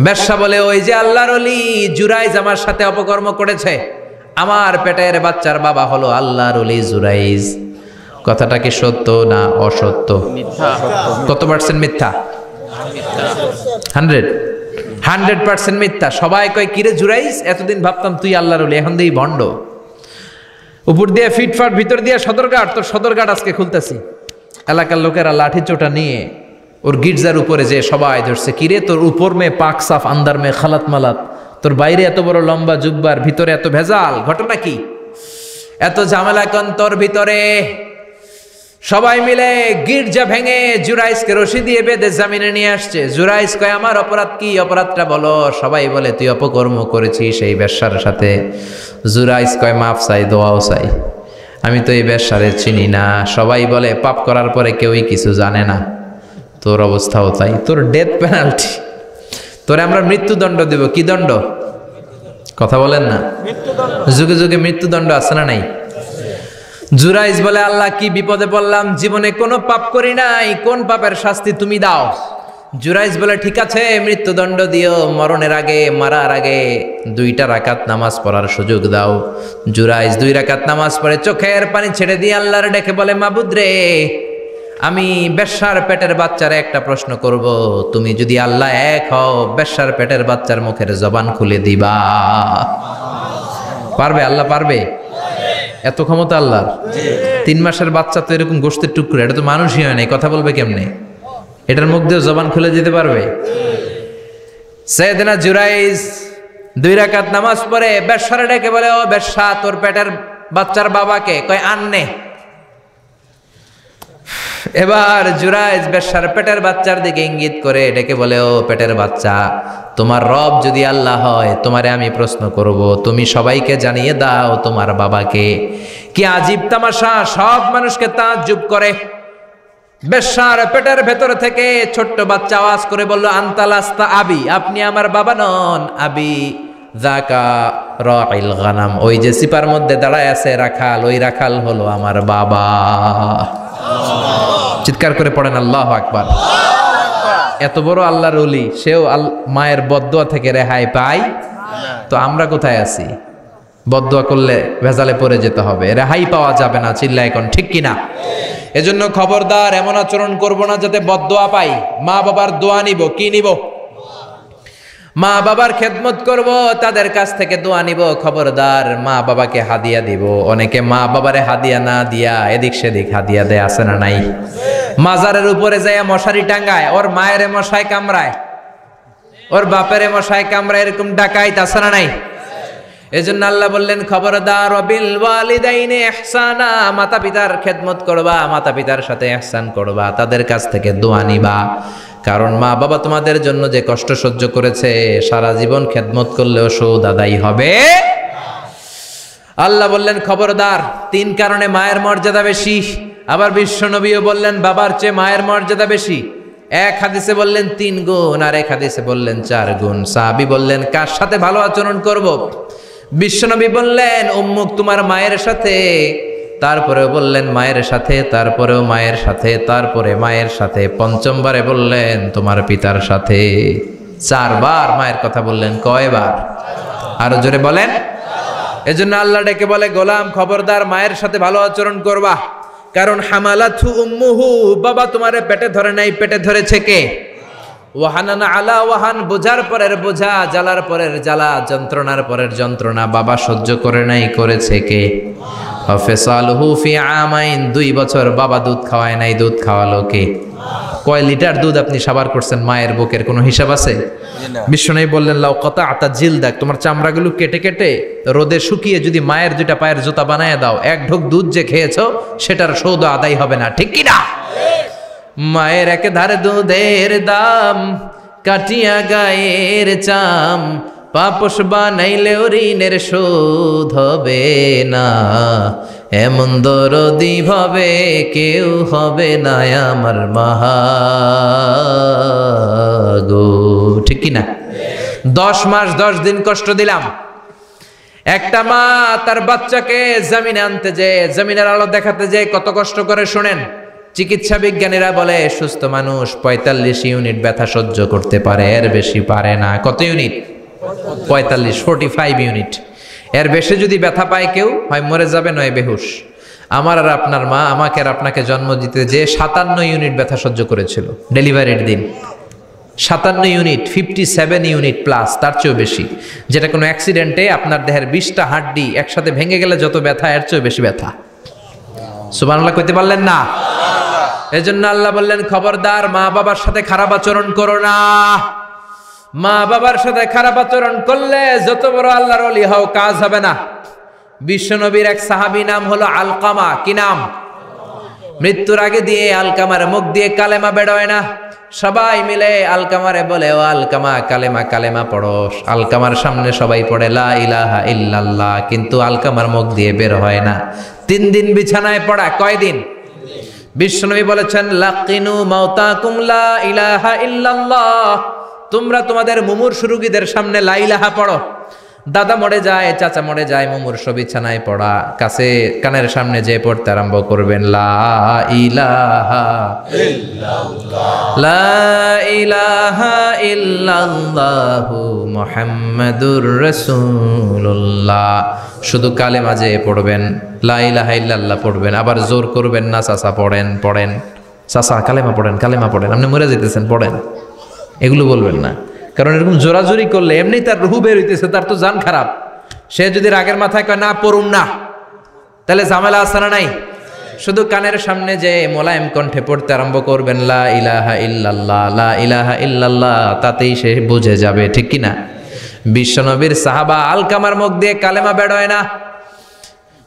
বেশ্যা বলে, ওই যে আল্লাহর ওলি জুরাইজ আমার সাথে অপকর্ম করেছে, আমার পেটের বাচ্চার বাবা হলো আল্লাহর ওলি জুরাইজ। কথাটা কি সত্য না অসত্য? কত পার্সেন্ট মিথ্যা? 100% মিথ্যা। সবাই কয়, কিরে জুরাইজ, এতদিন ভাবতাম তুই আল্লাহর ওলি, এখন দিই ভণ্ড। উপর দিয়ে ফিটফাট, ভিতর দিয়ে সদরঘাট। তোর সদরঘাট আজকে খুলতেছি। এলাকার লোকেরা লাঠি চোটা নিয়ে ওর গির্জার উপরে যে সবাই ধরছে, কিরে তোর উপর মে পাক সাফ, আন্দার মে খালাত মালাত, তোর বাইরে এত বড় লম্বা জুব্বার, ভিতরে এত ভেজাল, ঘটনা কি? এত ঝামেলা কোন তোর ভিতরে? সবাই মিলে গির্জা ভেঙে জুরাইজকে রশি দিয়ে বেঁধে জামিনে নিয়ে আসছে। জুরাইজ কয়, আমার অপরাধ কি? অপরাধটা বলো। সবাই বলে, তুই অপকর্ম করেছিস সেই বেশ্যার সাথে। জুরাইজ কয়, মাফ চাই, দোয়াও চাই, আমি তো এই বেশ্যারে চিনি না। সবাই বলে, পাপ করার পরে কেউই কিছু জানে না, তোর অবস্থাও তাই, তোর ডেথ পেনাল্টি, তোরে আমরা মৃত্যুদণ্ড দেব। কি দণ্ড? কথা বলেন না। যুগে যুগে মৃত্যুদণ্ড আছে না নাই? জুরাইজ বলে, আল্লাহ কি বিপদে পড়লাম, জীবনে কোনো পাপ করি নাই, কোন পাপের শাস্তি তুমি দাও? জুরাইজ বলে, ঠিক আছে, মৃত্যুদণ্ড দিও, মরণের আগে, মারার আগে 2 রাকাত নামাজ পড়ার সুযোগ দাও। জুরাইজ 2 রাকাত নামাজ পড়ে চোখের পানি ছেড়ে দিয়ে আল্লাহর ডেকে বলে, মাবুদ রে, আমি বেশ্যার পেটের বাচ্চারে একটা প্রশ্ন করব, তুমি যদি আল্লাহ এক হও, বেশ্যার পেটের বাচ্চার মুখের জবান খুলে দিবা? পারবে? আল্লাহ পারবে? এত ক্ষমতা আল্লাহর। 3 মাসের বাচ্চা তো এরকম গোশতের টুকরো, এটা তো মানুষই হয় নাই, কথা বলবে কেমনে? এটার মুখ দিয়ে জবান খুলে দিতে পারবে? সাইয়েদনা জুরাইজ 2 রাকাত নামাজ পড়ে বেশ্যারে ডেকে বলে, ও বেশ্যা, তোর পেটের বাচ্চার বাবাকে? কয়, আননে। এবার জুরাইজ বেশ্যার পেটের বাচ্চার দিকে ইঙ্গিত করে ডেকে বলে, ও পেটের বাচ্চা, তোমার রব যদি আল্লাহ হয়, তোমারে আমি প্রশ্ন করব, তুমি সবাইকে জানিয়ে দাও তোমার বাবাকে। কি আজীব তামাশা, সব মানুষকে তাজ্জুব করে। বেশ্যার পেটের ভেতর থেকে ছোট্ট বাচ্চা আওয়াজ করে বলল, আনতালাস্তা আবি, আপনি আমার বাবা নন। আবি যাকা রাইল গানাম, ওই যে সিপার মধ্যে দাঁড়ায় আছে রাখাল, ওই রাখাল হলো আমার বাবা। চিৎকার করে পড়েন আল্লাহু আকবার। এত বড় আল্লাহর ওলি, সেও মায়ের বদদোয়া থেকে রেহাই পায়? তো আমরা কোথায় আছি? বদদোয়া করলে ভেজালে পড়ে যেতে হবে, রেহাই পাওয়া যাবে না। চিল্লায় এখন ঠিক কিনা? এজন্য খবরদার, এমন আচরণ করব না যাতে বদদোয়া পাই। মা বাবার দোয়া নিব। কি নিব? মা বাবার খেদমত করব, তাদের কাছ থেকে দোয়া নিব। খবরদার, মা বাবাকে হাদিয়া দিব। অনেকে মা বাবারে হাদিয়া না দিয়া এদিক সেদিক হাদিয়া দেয়, আছে না নাই? মাজারের উপরে যায় মশারি টাঙ্গায়, ওর মায়ের মশায় কামড়ায়, ওর বাপের মশায় কামড়ায়, এরকম ডাকাইত আছে না নাই? এজন্য আল্লাহ বললেন, খবরদার, ওয়াবিল ওয়ালিদাইনি ইহসানা, মাতা পিতার খেদমত করবা, মাতা পিতার সাথে ইহসান করবা, তাদের কাছ থেকে দোয়া নিবা। কারণ মা বাবা তোমাদের জন্য যে কষ্ট সহ্য করেছে, সারা জীবন খেদমত করলেও সুদ আদায় হবে। আল্লাহ বললেন, খবরদার, 3 কারণে মায়ের মর্যাদা বেশি। আবার বিশ্ব নবীও বললেন, বাবার চেয়ে মায়ের মর্যাদা বেশি। এক হাদিসে বললেন 3 গুণ, আর এক হাদিসে বললেন 4 গুণ। সাহাবী বললেন, কার সাথে ভালো আচরণ করব? বিশ্বনবী বললেন, উম্মুক, তোমার মায়ের সাথে। তারপরেও বললেন মায়ের সাথে, তারপরেও মায়ের সাথে, তারপরে মায়ের সাথে, 5মবারে বললেন তোমার পিতার সাথে। 4 বার মায়ের কথা বললেন। কয়বার? আরো জোরে বলেন। এজন্য আল্লাহ ডেকে বলে, গোলাম, খবরদার, মায়ের সাথে ভালো আচরণ করবা। কারণ হামালাতহু উম্মুহু, বাবা তোমারে পেটে ধরে নাই, পেটে ধরেছে কে? ওয়াহানান আলা ওয়াহান, বোঝার পরের বোঝা, জ্বালার পরের জ্বালা, যন্ত্রণার পরের যন্ত্রণা বাবা সহ্য করে নাই, করেছে কে? ফিসালুহু ফি আমাইন, 2 বছর বাবা দুধ খাওয়ায় নাই, দুধ খাওয়ালো কে? কয় লিটার দুধ আপনি সাবার করছেন মায়ের বুকের, কোনো হিসাব আছে? বিশ্বনবী বললেন, লাউ কাতাআতা জিলদাক, তোমার চামড়াগুলো কেটে কেটে রোদে শুকিয়ে যদি মায়ের 2টা পায়ের জুতা বানায় দাও, 1 ঢোক দুধ যে খেয়েছো সেটার সৌদ আদায় হবে না। ঠিক কিনা? মায়ের একেধারে দুধের দাম, কাটিয়া গায়ের চাম, পাপস বানাইলেও ঋণের শোধ হবে না। এমন দরদি ভাবে কেউ হবে না আমার মাগো। ঠিক কিনা? 10 মাস 10 দিন কষ্ট দিলাম, একটা মা তার বাচ্চাকে জমিনে আনতে যে জমিনের আলো দেখাতে যে কত কষ্ট করে শুনেন। চিকিৎসা বিজ্ঞানীরা বলে সুস্থ মানুষ 45 ইউনিট ব্যথা সহ্য করতে পারে, এর বেশি পারে না। কত ইউনিট? 45 ইউনিট। এর বেশি যদি ব্যথা পায় কেউ হয় মরে যাবে, নয় বেহুশ। আমার আর আপনার মা আমাকে আর আপনাকে জন্ম দিতে যে 57 ইউনিট ব্যথা সহ্য করেছিল ডেলিভারির দিন। 57 ইউনিট, 57 ইউনিট প্লাস, তার চেয়েও বেশি। যেটা কোনো অ্যাক্সিডেন্টে আপনার দেহের 20টা হাড্ডি একসাথে ভেঙে গেলে যত ব্যথা, এর চেয়েও বেশি ব্যথা। সুবহানাল্লাহ কইতে পারলেন না? এজন্য আল্লাহ বললেন, খবরদার মা বাবার সাথে খারাপ আচরণ করো না। মা বাবার সাথে খারাপ আচরণ করলে যত বড় আল্লাহর ওলি হও কাজ হবে না। বিশ্বনবীর এক সাহাবী নাম হলো আলকামা। কি নাম? মৃত্যুর আগে দিয়ে আলকামার মুখ দিয়ে কালেমা বেরোয় না। সবাই মিলে আলকামারে বলে, ও আলকামা কালেমা কালেমা পড়ো। আলকামার সামনে সবাই পড়ে লা ইলাহা ইল্লাল্লাহ, কিন্তু আলকামার মুখ দিয়ে বের হয় না। 3 দিন বিছানায় পড়া। কয়দিন? বিশ্বনবী বলেছেন, লাকিনু মাউতাকুম লা ইলাহা ইল্লাল্লাহ, তোমরা তোমাদের মুমূর্ষু রোগীদের সামনে লা ইলাহা পড়ো। দাদা মরে যায়, চাচা মরে যায়, মুমূর্ষু বিছানায় পড়া, কাছে কানের সামনে যে পড়তে আরম্ভ করবেন, লা ইলাহা ইল্লাল্লাহ, লা ইলাহা ইল্লাল্লাহু মুহাম্মাদুর রাসূলুল্লাহ। শুধু কালেমা যে পড়বেন, লা ইলাহা ইল্লাল্লাহ পড়বেন, আবার জোর করবেন না, চাচা পড়েন পড়েন, চাচা কালেমা পড়েন কালেমা পড়েন, আপনি মরে যেতেছেন পড়েন, এগুলো বলবেন না। কারণ এরকম জোরাজোরি করলে এমনি তার রুহু বের হইতেছে, তার তো জান খারাপ। সে যদি রাগের মাথায় কয় না পড়ুন না, তাহলে ঝামেলা আছে না নাই? শুধু কানের সামনে যে মোলায়েম কণ্ঠে পড়তে আরম্ভ করবেন, লা ইলাহা ইল্লাল্লাহ, লা ইলাহা ইল্লাল্লাহ, তাতেই সে বুঝে যাবে, ঠিক কি না? বিশ্বনবীর সাহাবা আলকামার মুখ দিয়ে কালেমা বেরোয় না।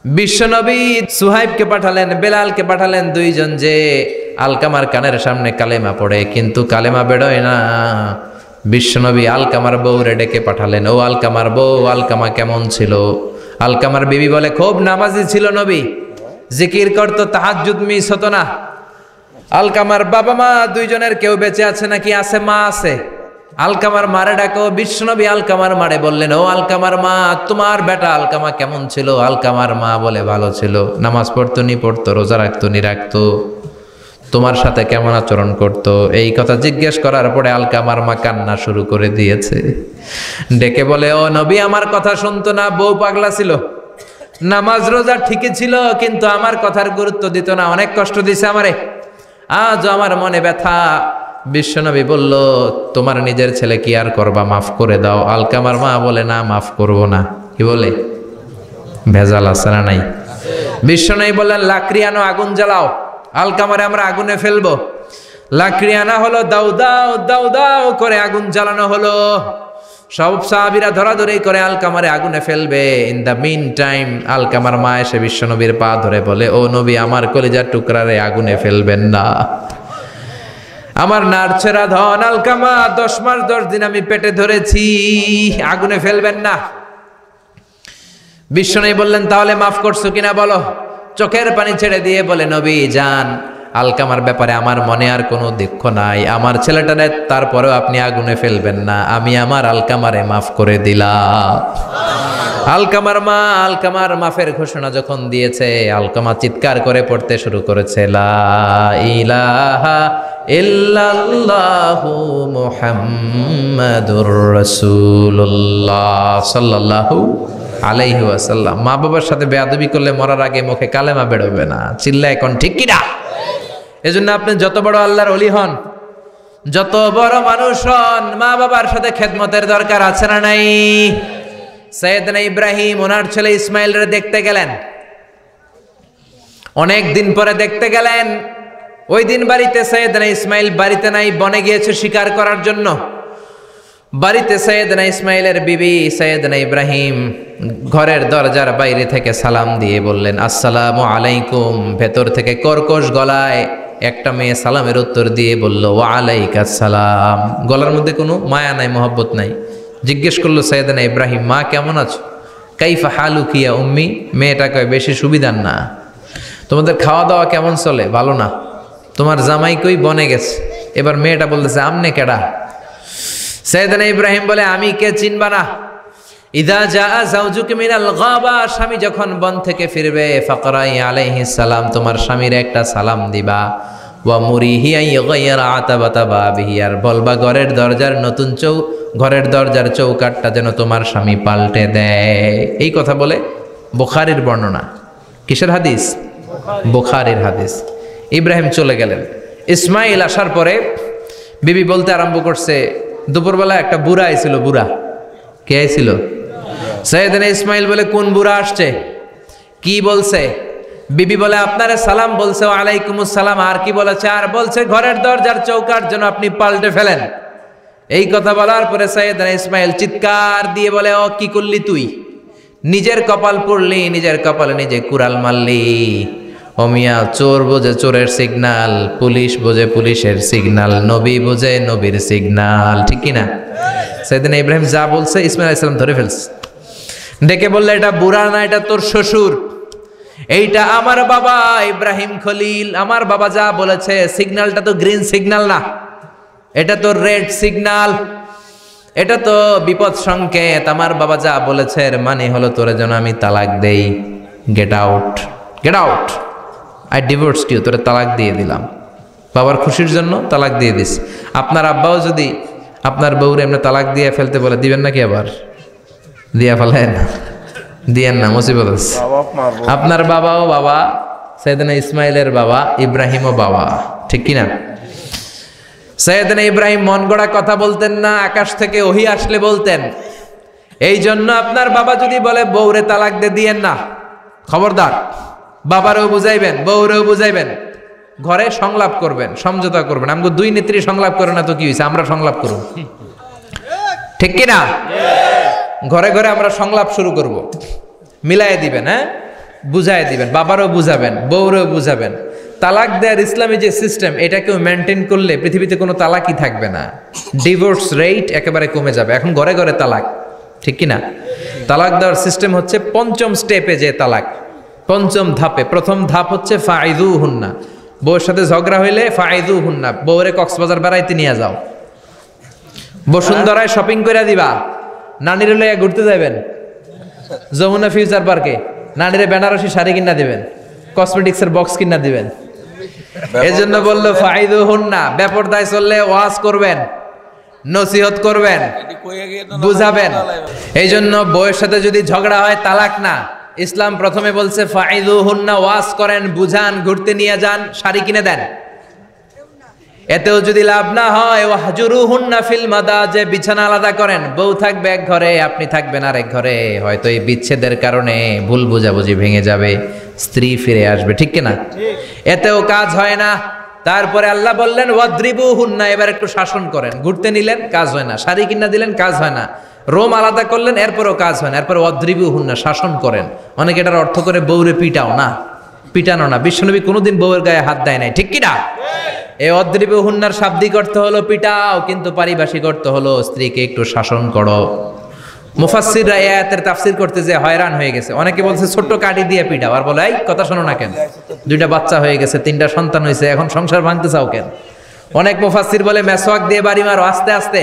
বিশ্বনবী সুহাইবকে পাঠালেন, বেলালকে পাঠালেন, দুইজন যে আলকামার কানের সামনে কালেমা পড়ে, কিন্তু কালেমা বেরোয় না। বিশ্বনবী আলকামার বউরে ডেকে পাঠালেন, ও আলকামার বউ, আলকামা কেমন ছিল? আলকামার বিবি বলে, খুব নামাজি ছিল নবী, জিকির করতো, তাহাজ্জুদ মিস হতো না। আলকামার বাবা মা দুইজনের কেউ বেঁচে আছে নাকি? আছে, মা আছে। আলকামার মারে ডাকো। বিশ্বনবী আলকামার মারে বললেন, ও আলকামার মা, তোমার বেটা আলকামা কেমন ছিল? আলকামার মা বলে, ভালো ছিল, নামাজ পড়তো নি পড়তো, রোজা রাখতো নি রাখতো, তোমার সাথে কেমন আচরণ করতো? এই কথা জিজ্ঞেস করার পরে আলকামার মা কান্না শুরু করে দিয়েছে। ডেকে বলে, ও নবী, আমার কথা শুনতো না, বউ পাগলা ছিল, নামাজ রোজা ঠিকই ছিল, কিন্তু আমার কথার গুরুত্ব দিত না, অনেক কষ্ট দিছে আমারে, আজ আমার মনে ব্যথা। বিশ্বনবী বলল, তোমার নিজের ছেলে কি আর করবা, মাফ করে দাও। আলকামার মা বলে, না মাফ করব না। কি বলে? ভেজাল আছে না নাই? বিশ্বনবী বললেন, লাকড়ি আনো, আগুন জ্বালাও, আলকামারে আমরা আগুনে ফেলবো। লাকড়ি আনা হলো, দাও দাও দাও দাও করে আগুন জ্বালানো হলো। সব সাহাবীরা ধরাধরি করে আলকামারে আগুনে ফেলবে। ইন দ্য মিন টাইম আলকামার মা এসে বিশ্বনবীর পা ধরে বলে, ও নবী, আমার কলিজার টুকরারে আগুনে ফেলবেন না, আমার নারছেরা ধন আলকামা, 10 মাস 10 দিন আমি পেটে ধরেছি, আগুনে ফেলবেন না। বিশ্বনবী বললেন, তাহলে মাফ করছো কিনা বলো। চোখের পানি ছেড়ে দিয়ে বলে, নবী যান, আলকামার ব্যাপারে আমার মনে আর কোনো দুঃখ নাই, আমার ছেলেটারে তারপরেও আপনি আগুনে ফেলবেন না, আমি আমার আলকামারে মাফ করে দিলাম। আলকামার মা আলকামার মাফের ঘোষণা যখন দিয়েছে, আলকামা চিৎকার করে পড়তে শুরু করেছে, লা ইলাহা ইল্লাল্লাহু মুহাম্মাদুর রাসূলুল্লাহ সাল্লাল্লাহু আলাইহি ওয়াসাল্লাম। মা বাবার সাথে বেয়াদবি করলে মরার আগে মুখে কালেমা বেরোবে না। চিল্লা এখন ঠিক কিনা? এজন্য আপনি যত বড় আল্লাহর ওলি হন, যত বড় মানুষ হন, মা বাবার সাথে খেদমতের দরকার আছে না নাই? সৈয়দনা ইব্রাহিম ওনার ছেলে ইসমাইলরে দেখতে গেলেন, অনেক দিন পরে দেখতে গেলেন। ওই দিন বাড়িতে সৈয়দনা ইসমাইল বাড়িতে নাই, বনে গিয়েছে শিকার করার জন্য। বাড়িতে সৈয়দনা ইসমাইলের বিবি সৈয়দনা ইব্রাহিম ঘরের দরজার বাইরে থেকে সালাম দিয়ে বললেন, আসসালামু আলাইকুম। ভেতর থেকে কর্কশ গলায় একটা মেয়ে সালামের উত্তর দিয়ে বলল, ওয়া আলাইকাস সালাম। গলার মধ্যে কোনো মায়া নাই, মহব্বত নাই। জিজ্ঞেস করলো সৈয়দনা ইব্রাহিম, মা কেমন আছো? কাইফা হালুকি ইয়া উম্মি। মেয়েটা কয়, বেশি সুবিধার না, তোমাদের খাওয়া দাওয়া কেমন চলে? ভালো না। তোমার জামাই কই? বনে গেছে। এবার মেয়েটা বলতেছে, আমনে কেডা? সৈয়দনা ইব্রাহিম বলে, আমি কে চিনবা না? ইদা জাআ যাওজুকা মিনাল গাবা, স্বামী যখন বন থেকে ফিরবে, ফাকরাই আলাইহিস সালাম, তোমার স্বামীর একটা সালাম দিবা। ওয়া মুরিহি আইগাইরা আতাবাতা বাবিহি, আর বলবা ঘরের দরজার চৌকাটটা যেন তোমার স্বামী পাল্টে দেয়। এই কথা বলে বুখারীর বর্ণনা। কিসের হাদিস? বুখারীর হাদিস। ইব্রাহিম চলে গেলেন। ইসমাইল আসার পরে বিবি বলতে আরম্ভ করছে, দুপুরবেলা একটা বুড়া আইছিল। বুড়া কে আইছিল? সাইয়েদনা ইসমাইল বলে, কোন বুড়া আসছে, কি বলছে? বিবি বলে, আপনারে সালাম বলছে। ওয়ালাইকুমুস সালাম। আর কি বলেছে? আর বলছে ঘরের দরজার চৌকাট যেন আপনি পাল্টে ফেলেন। এই কথা বলার পরে সাইয়েদনা ইসমাইল চিৎকার দিয়ে বলে, ও কি করলি তুই? নিজের কপাল পুড়লি, নিজের কপালে নিজে কুড়াল মারলি। ও মিয়া, চোর বোঝে চোরের সিগনাল, পুলিশ বোঝে পুলিশের সিগনাল, নবী বোঝে নবীর সিগনাল, ঠিক কিনা? সাইয়েদনা ইব্রাহিম যা বলছে ইসমাইল আলাইহিস সালাম ধরে ফেলছে। ডেকে বললে, এটা বুড়া না, এটা তোর শ্বশুর, এইটা আমার বাবা ইব্রাহিম খলিল। আমার বাবা যা বলেছে, সিগন্যালটা তো গ্রিন সিগন্যাল না, এটা তো রেড সিগন্যাল, এটা তো বিপদ সংকেত। আমার বাবা যা বলেছে এর মানে হলো তোরে যেন আমি তালাক দেই। Get out, get out, I divorced you, তোরে তালাক দিয়ে দিলাম। বাবার খুশির জন্য তালাক দিয়ে দিস। আপনার আব্বাও যদি আপনার বউরে এমনি তালাক দিয়ে ফেলতে বলে, দিবেন নাকি? আবার দিয়া ফেলেন, দিয়েন না, মুসিবত আছে। আপনার বাবাও বাবা, সাইয়েদনা ইসমাইলের বাবা, ইব্রাহিমও বাবা, ঠিক কিনা? সাইয়েদনা ইব্রাহিম মন গড়া কথা বলতেন না, আকাশ থেকে ওহী আসলে বলতেন। এই জন্য আপনার বাবা যদি বলে বউরে তালাক দিয়েন না, খবরদার, বাবারেও বুঝাইবেন, বউরেও বুঝাইবেন, ঘরে সংলাপ করবেন, সমঝোতা করবেন। আমাকে দুই নেত্রী সংলাপ করে না তো কি হয়েছে, আমরা সংলাপ করব, ঠিক কিনা? ঘরে ঘরে আমরা সংলাপ শুরু করব, মিলাই দিবেন, হ্যাঁ, বুঝাই দিবেন, বাবারও বুঝাবেন, বউরেও বুঝাবেন। তালাক দেওয়ার ইসলামী যে সিস্টেম, এটাকেও মেনটেন করলে পৃথিবীতে কোনো তালাকই থাকবে না। ডিভোর্স রেট একেবারে কমে যাবে। এখন ঘরে ঘরে তালাক, ঠিক কিনা? তালাক দেওয়ার সিস্টেম হচ্ছে পঞ্চম স্টেপে যে তালাক, পঞ্চম ধাপে। প্রথম ধাপ হচ্ছে ফাইদুহুন্না, বউয়ের সাথে ঝগড়া হইলে ফাইদুহুন্না, বউরে কক্সবাজার বেড়াইতে নিয়ে যাও, বসুন্ধরায় শপিং করে দিবা, নানিরে লইয়া ঘুরতে যাবেন যমুনা ফিউচার পার্কে, নানিরে বেনারসি শাড়ি কিনা দিবেন, কসমেটিক্সের বক্স কিনা দিবেন। এই জন্য বললো ফাইদুহুন্না, বেপরদায় চললে ওয়াজ করবেন, নসিহত করবেন, বুঝাবেন। এই জন্য বউয়ের সাথে যদি ঝগড়া হয় তালাক না, ইসলাম প্রথমে বলছে ফাইদুহুন্না, ওয়াজ করেন, বুঝান, ঘুরতে নিয়ে যান, শাড়ি কিনে দেন। এতেও যদি লাভ না হয়, ওয়াহজুরুহুন্না ফিল মাদাজি, বিছানা আলাদা করেন, বউ থাকবে এক ঘরে, আপনি থাকবেন আরেক ঘরে। হয়তো এই বিচ্ছেদের কারণে ভুল বোঝাবুঝি ভেঙে যাবে, স্ত্রী ফিরে আসবে, ঠিক কিনা? এতেও কাজ হয় না। তারপরে আল্লাহ বললেন ওয়াদ্রিবুহুন্না, এবার একটু শাসন করেন। ঘুরতে নিলেন, কাজ হয় না, শাড়ি কিনা দিলেন, কাজ হয় না, রোম আলাদা করলেন, এরপরও কাজ হয় না, এরপরে ওয়াদ্রিবুহুন্না, শাসন করেন। অনেকে এটার অর্থ করে বউরে পিটাও না, পিটানো না। বিশ্বনবী কোনোদিন বউয়ের গায়ে হাত দেয় নাই, ঠিক কিনা? এই ওয়াদ্রিবুহুন্নার শাব্দিক অর্থ হলো পিটাও, কিন্তু পারিভাষিক অর্থ হলো স্ত্রীকে একটু শাসন করো। মুফাসসিররা এই আয়াতের তাফসীর করতে যে হয়রান হয়ে গেছে। অনেকে বলছে ছোট্ট কাঠি দিয়ে পিটাও, আর বলে এই কথা শোনো না কেন, দুইটা বাচ্চা হয়ে গেছে, 3টা সন্তান হয়েছে, এখন সংসার ভাঙতে চাও কেন? অনেক মুফাসসির বলে মেসওয়াক দিয়ে বাড়ি মারো আস্তে আস্তে।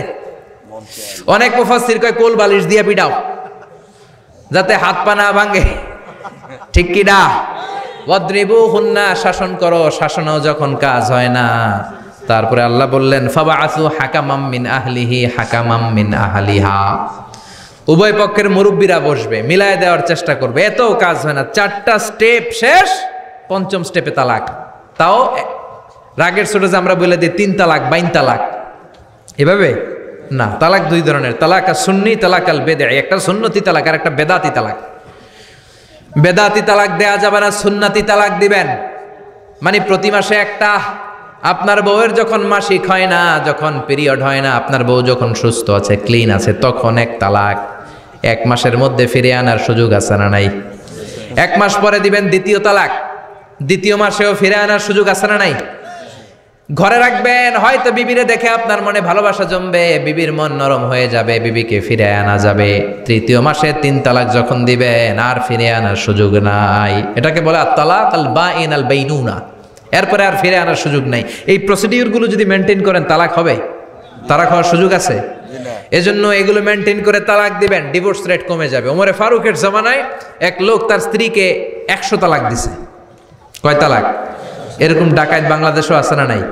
অনেক মুফাসসির কয় কোল বালিশ দিয়ে পিটাও, যাতে হাত পা না ভাঙে, ঠিক কি না? ওয়াদ্রিবুহুন্না, শাসন করো। শাসনও যখন কাজ হয় না, তারপরে আল্লাহ বললেন ফাবাআসু হাকামাম মিন আহলিহি হাকামাম মিন আহলিহা, উভয় পক্ষের মুরব্বীরা বসবে, মিলায় দেওয়ার চেষ্টা করবে। এতও কাজ হয় না, 4টা স্টেপ শেষ, পঞ্চম স্টেপে তালাক। তাও রাগের ছোট যে আমরা বলে দিই 3 তালাক 22 তালাক, এভাবে না। তালাক 2 ধরনের, তালাক আর সুন্নি, তালাক আল বেদঈ। একটা সুন্নতি তালাক আর একটা বেদাতি তালাক। বেদাতি তালাক দেয়া যাবে না, সুন্নতি তালাক দিবেন। মানে প্রতি মাসে একটা, আপনার বউয়ের যখন মাসিক হয় না, যখন পিরিয়ড হয় না, আপনার বউ যখন সুস্থ আছে, ক্লিন আছে, তখন এক তালাক। 1 মাসের মধ্যে ফিরে আনার সুযোগ আছে না নাই? 1 মাস পরে দিবেন দ্বিতীয় তালাক, দ্বিতীয় মাসেও ফিরে আনার সুযোগ আছে না নাই? ঘরে রাখবেন, হয়তো বিবিরে দেখে আপনার মনে ভালোবাসা জমবে, বিবির মন নরম হয়ে যাবে, বিবিকে ফিরে আনা যাবে। তৃতীয় মাসে 3 তালাক যখন দিবেন, আর ফিরে আনার সুযোগ নাই। এটাকে বলে আত-তালাক আল বাঈন আল বাইনুনা, এরপরে আর ফিরে আনার সুযোগ নাই। এই প্রসিডিউরগুলো যদি মেনটেন করেন, তালাক হবে? তালাক হওয়ার সুযোগ আছে? এজন্য এগুলো মেনটেন করে তালাক দিবেন, ডিভোর্স রেট কমে যাবে। ওমরে ফারুকের জামানায় এক লোক তার স্ত্রীকে 100 তালাক দিছে। কয় তালাক? এরকম ডাকাত বাংলাদেশও আছে না নাই?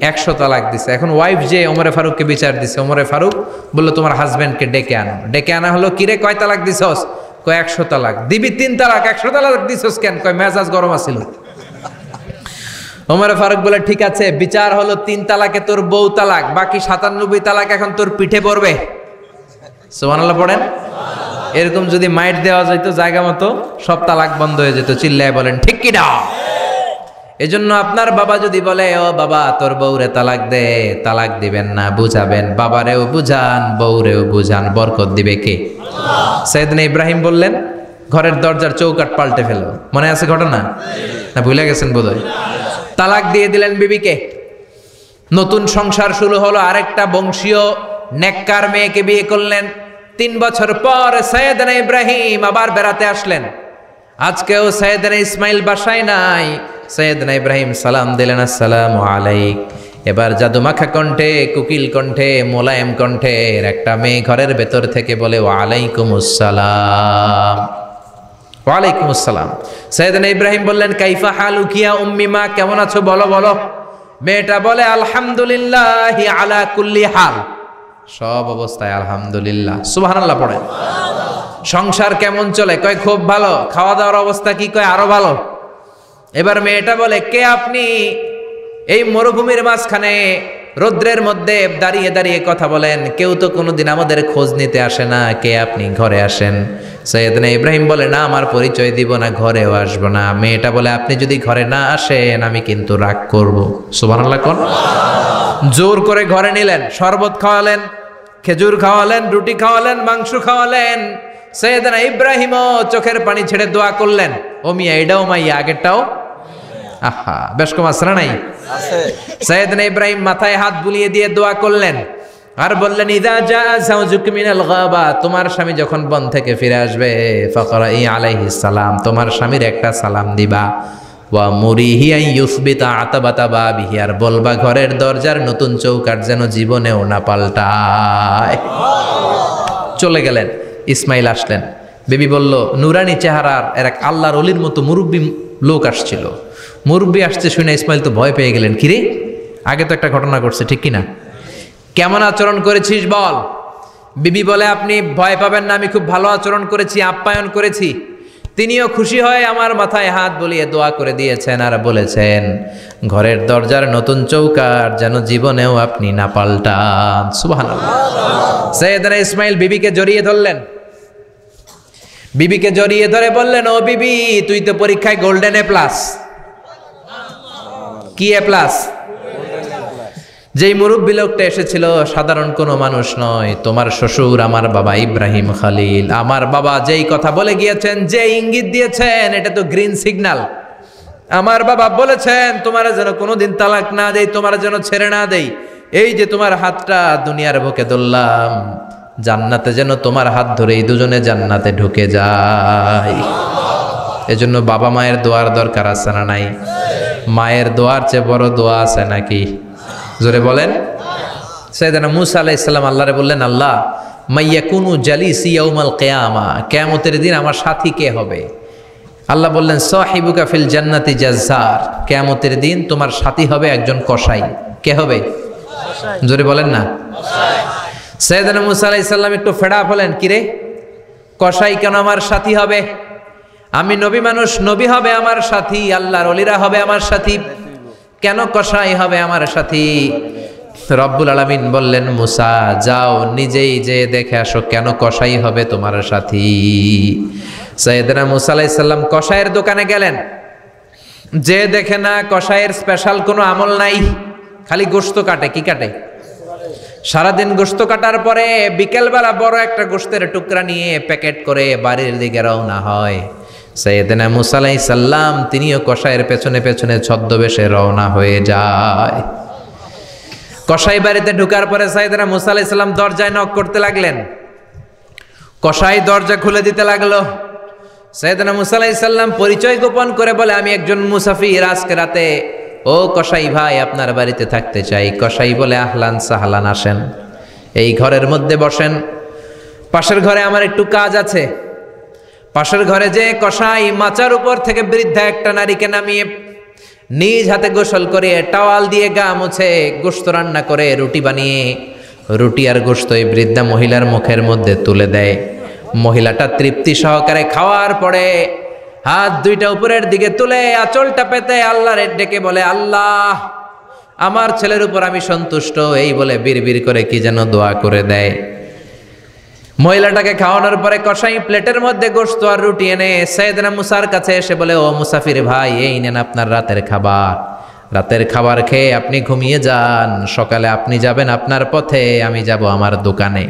100 তালাক দিছে। এখন ওয়াইফ যে ওমরে ফারুককে বিচার দিছে, ওমরে ফারুক বলল তোমার হাজবেন্ডকে ডেকে আনো। ডেকে আনা হলো, কিরে কয় তালাক দিছস? কয় 100 তালাক। দিবি 3 তালাক, 100 তালাক দিছস কেন? কয় মেজাজ গরম আছিল। ওমরে ফারুক বলে ঠিক আছে, বিচার হলো 3 তালাকে তোর বউ তালাক, বাকি 97 তালাক এখন তোর পিঠে পড়বে। সুবহানাল্লাহ পড়েন। এরকম যদি মাইট দেওয়া যেত জায়গা মতো, সব তালাক বন্ধ হয়ে যেত। চিল্লায় বলেন ঠিক কি না? এজন্য আপনার বাবা যদি বলে ও বাবা তোর বউরে তালাক দে, তালাক দিবেন না, বুঝাবেন। বাবারেও বুঝান, বউরেও বুঝান, বরকত দিবে কে? সাইয়েদনা ইব্রাহিম বললেন ঘরের দরজার চৌকাঠ পাল্টে ফেলো। মনে আছে ঘটনা? না ভুলে গেছেন বোধহয়। তালাক দিয়ে দিলেন বিবিকে। নতুন সংসার শুরু হলো। আরেকটা বংশীয় নেককার মেয়েকে বিয়ে করলেন। 3 বছর পর সাইয়েদনা ইব্রাহিম আবার বেড়াতে আসলেন। আজকেও সাইয়েদনা ইসমাইল বাসায় নাই। সাইয়েদনা ইব্রাহিম সালাম দিলেন, আসসালামু আলাইক। এবার জাদুমাখা কণ্ঠে, কুকিল কণ্ঠে, মোলায়েম কণ্ঠের একটা মেয়ে ঘরের ভেতর থেকে বলে ওয়ালাইকুমুস সালাম। ওয়ালাইকুমুস সালাম। সাইয়েদনা ইব্রাহিম বললেন কাইফা হালুকি ইয়া উম্মি, মা কেমন আছো বলো বলো। মেয়েটা বলে আলহামদুলিল্লাহি আলা কুল্লি হাল, সব অবস্থায় আলহামদুলিল্লাহ। সুবহানাল্লাহ পড়ে। সংসার কেমন চলে? কয় খুব ভালো। খাওয়া দাওয়ার অবস্থা কি? কয় আরো ভালো। এবার মেয়েটা বলে কে আপনি? এই মরুভূমির মাঝখানে রৌদ্রের মধ্যে দাঁড়িয়ে দাঁড়িয়ে কথা বলেন, কেউ তো কোনোদিন আমাদের খোঁজ নিতে আসে না। কে আপনি? ঘরে আসেন। সাইয়েদনা ইব্রাহিম বলে না, আমার পরিচয় দিব না, ঘরেও আসবো না। মেয়েটা বলে আপনি যদি ঘরে না আসেন আমি কিন্তু রাগ করব। সুবহানাল্লাহ কোন। জোর করে ঘরে নিলেন, শরবত খাওয়ালেন, খেজুর খাওয়ালেন, রুটি খাওয়ালেন, মাংস খাওয়ালেন। সাইয়েদনা ইব্রাহিমও চোখের পানি ছেড়ে দোয়া করলেন, ও মিয়া এটাও মাইয়া আগেরটাও। আহা, বেশ কম আছে না নাই? সাইয়েদনা ইব্রাহিম মাথায় হাত বুলিয়ে দিয়ে দোয়া করলেন আর বললেন ইযা জা যাওজুক মিনাল গাবা, তোমার স্বামী যখন বন থেকে ফিরে আসবে ফাকরাই আলাইহিস সালাম, তোমার স্বামীর একটা সালাম দিবা। ওয়া মুরিহি আন ইউসবিতা আতাবাতা বাবিহি, আর বলবা ঘরের দরজার নতুন চৌকাঠ যেন জীবনেও না পাল্টায়। চলে গেলেন। ইসমাইল আসলেন। বেবি বলল নুরানি চেহারার এক আল্লাহর ওলির মতো মুরব্বী লোক আসছিল। মুরব্বী আসছে শুনে ইসমাইল তো ভয় পেয়ে গেলেন। কিরে, আগে তো একটা ঘটনা ঘটছে, ঠিক কিনা? কেমন আচরণ করেছিস বল। বিবি বলে আপনি ভয় পাবেন না, আমি খুব ভালো আচরণ করেছি, আপ্যায়ন করেছি। তিনিও খুশি হয়ে আমার মাথায় হাত বুলিয়ে দোয়া করে দিয়েছেন আর বলেছেন ঘরের দরজার নতুন চৌকাঠ যেন জীবনেও আপনি না পাল্টান। সুবহানাল্লাহ। সাইয়েদনা ইসমাইল বিবিকে জড়িয়ে ধরলেন। বিবিকে জড়িয়ে ধরে বললেন ও বিবি, তুই তো পরীক্ষায় গোল্ডেন এ প্লাস। কি এ প্লাস? যেই মুরব্বী লোকটা এসেছিল সাধারণ কোনো মানুষ নয়, তোমার শ্বশুর আমার বাবা ইব্রাহিম খালিল। আমার বাবা যেই কথা বলে গিয়েছেন, যে ইঙ্গিত দিয়েছেন, এটা তো গ্রিন সিগন্যাল। আমার বাবা বলেছেন তোমার যেন কোনোদিন তালাক না দেই, তোমার যেন ছেড়ে না দেই। এই যে তোমার হাতটা দুনিয়ার বুকে ধরলাম, জান্নাতে যেন তোমার হাত ধরেই দুজনে জান্নাতে ঢুকে যায়। এজন্য বাবা মায়ের দোয়ার দরকার আছে না নাই? মায়ের দোয়ার চেয়ে বড় দোয়া আছে নাকি? জোরে বলেন। সাইয়েদনা মূসা আলাইহিস সালাম আল্লাহরে বললেন আল্লাহ মাইয়াকুনু জালিসি ইয়াউমাল কিয়ামা, কিয়ামতের দিন আমার সাথী কে হবে? আল্লাহ বললেন সাহিবুকা ফিল জান্নাতি জাজ্জার, কিয়ামতের দিন তোমার সাথী হবে একজন কসাই। কে হবে? জোরে বলেন না। সাইয়েদনা মূসা আলাইহিস সালাম একটু ফেড আপ হলেন, কিরে কসাই কেন আমার সাথী হবে? আমি নবী মানুষ, নবী হবে আমার সাথী, আল্লাহর ওলিরা হবে আমার সাথী, কেন কসাই হবে আমার সাথী? রব্বুল আলামিন বললেন মুসা যাও নিজেই যে দেখে আসো কেন কসাই হবে তোমার সাথী। সাইয়েদনা মুসা আলাইহিস সালাম কসাইয়ের দোকানে গেলেন। যে দেখে না কসাইয়ের স্পেশাল কোনো আমল নাই, খালি গোশত কাটে। কি কাটে? সারাদিন গোশত কাটার পরে বিকেলবেলা বড় একটা গোশতের টুকরা নিয়ে প্যাকেট করে বাড়ির দিকে রওনা হয়। সাইয়েদনা মূসা আলাইহিস সালাম তিনিও কসাইয়ের পেছনে পেছনে ছদ্মবেশে রওনা হয়ে যায়। কসাই বাড়িতে ঢোকার পরে সাইয়েদনা মূসা আলাইহিস সালাম দরজায় নক করতে লাগলেন। কসাই দরজা খুলে দিতে লাগলো। সাইয়েদনা মূসা আলাইহিস সালাম পরিচয় গোপন করে বলে আমি একজন মুসাফির, আজকে রাতে ও কসাই ভাই আপনার বাড়িতে থাকতে চাই। কসাই বলে আহলান সাহলান, আসেন। এই ঘরের মধ্যে বসেন, পাশের ঘরে আমার একটু কাজ আছে। পাশের ঘরে যে কসাই মাচার উপর থেকে বৃদ্ধা একটা নারীকে নামিয়ে নিজ হাতে গোসল করে টাওয়াল দিয়ে গা মুছে গোশত রান্না করে রুটি বানিয়ে রুটি আর গোশত এই বৃদ্ধা মহিলার মুখের মধ্যে তুলে দেয়। মহিলাটা তৃপ্তি সহকারে খাওয়ার পরে হাত দুইটা উপরের দিকে তুলে আঁচলটা পেতে আল্লাহর ডেকে বলে, আল্লাহ আমার ছেলের উপর আমি সন্তুষ্ট, এই বলে বিড়বিড় করে কি যেন দোয়া করে দেয়। মহিলাটাকে খাওয়ানোর পরে কসাই প্লেটের মধ্যে গোশত আর রুটি এনে সাইয়েদনা মুসার কাছে এসে বলে, ও মুসাফির ভাই, এই নেন আপনার রাতের খাবার। রাতের খাবার খেয়ে আপনি ঘুমিয়ে যান, সকালে আপনি যাবেন আপনার পথে, আমি যাব আমার দোকানে।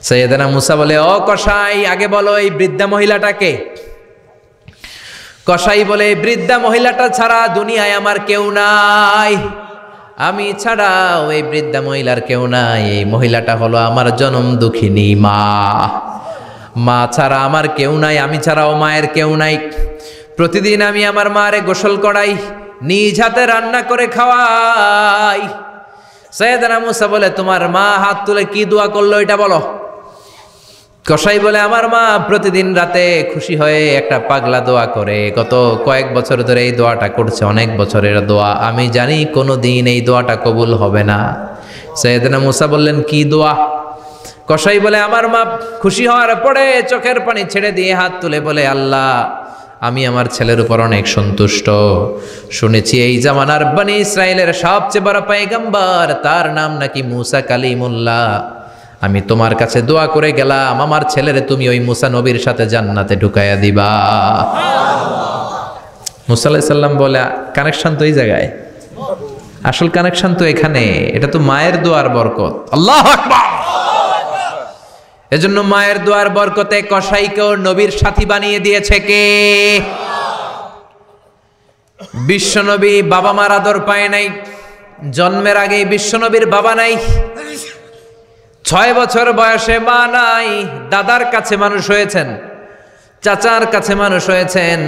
সাইয়েদনা মুসা বলে, ও কসাই, আগে বলো এই বৃদ্ধা মহিলাটাকে। কসাই বলে, বৃদ্ধা মহিলাটা ছাড়া দুনিয়ায় আমার কেউ নাই, আমি ছাড়া ওই বৃদ্ধা মহিলার কেউ নাই। এই মহিলাটা হলো আমার জনম দুঃখিনী মা। মা ছাড়া আমার কেউ নাই, আমি ছাড়াও মায়ের কেউ নাই। প্রতিদিন আমি আমার মারে গোসল করাই, নিজ হাতে রান্না করে খাওয়াই। সাইয়েদনা মুসা বলে, তোমার মা হাত তুলে কি দোয়া করলো এটা বলো। কসাই বলে, আমার মা প্রতিদিন রাতে খুশি হয়ে একটা পাগলা দোয়া করে, গত কয়েক বছর ধরে এই দোয়াটা করছে, অনেক বছরের দোয়া, আমি জানি কোনো দিন এই দোয়াটা কবুল হবে না। সাইয়েদনা মুসা বললেন, কি দোয়া? কসাই বলে, আমার মা খুশি হওয়ার পরে চোখের পানি ছেড়ে দিয়ে হাত তুলে বলে, আল্লাহ আমি আমার ছেলের উপর অনেক সন্তুষ্ট, শুনেছি এই জামানার বনি ইসরায়েলের সবচেয়ে বড় পয়গম্বর, তার নাম নাকি মুসা কালিমুল্লাহ। আমি তোমার কাছে দোয়া করে গেলাম, আমার ছেলেরে তুমি ওই মুসা নবীর সাথে জান্নাতে ঢুকাইয়া দিবা। মুসা আলাইহিস সালাম বলে, কানেকশন তো এই জায়গায়, আসল কানেকশন তো এখানে, এটা তো মায়ের দোয়ার বরকত। আল্লাহু আকবার। এজন্য মায়ের দোয়ার বরকতে কসাইকেও নবীর সাথী বানিয়ে দিয়েছে কে? বিশ্বনবী বাবা মার আদর পায় নাই, জন্মের আগেই বিশ্বনবীর বাবা নাই, 6 বছর বয়সে মা নাই, দাদার কাছে মানুষ হয়েছেন, চাচার কাছে মানুষ হয়েছেন।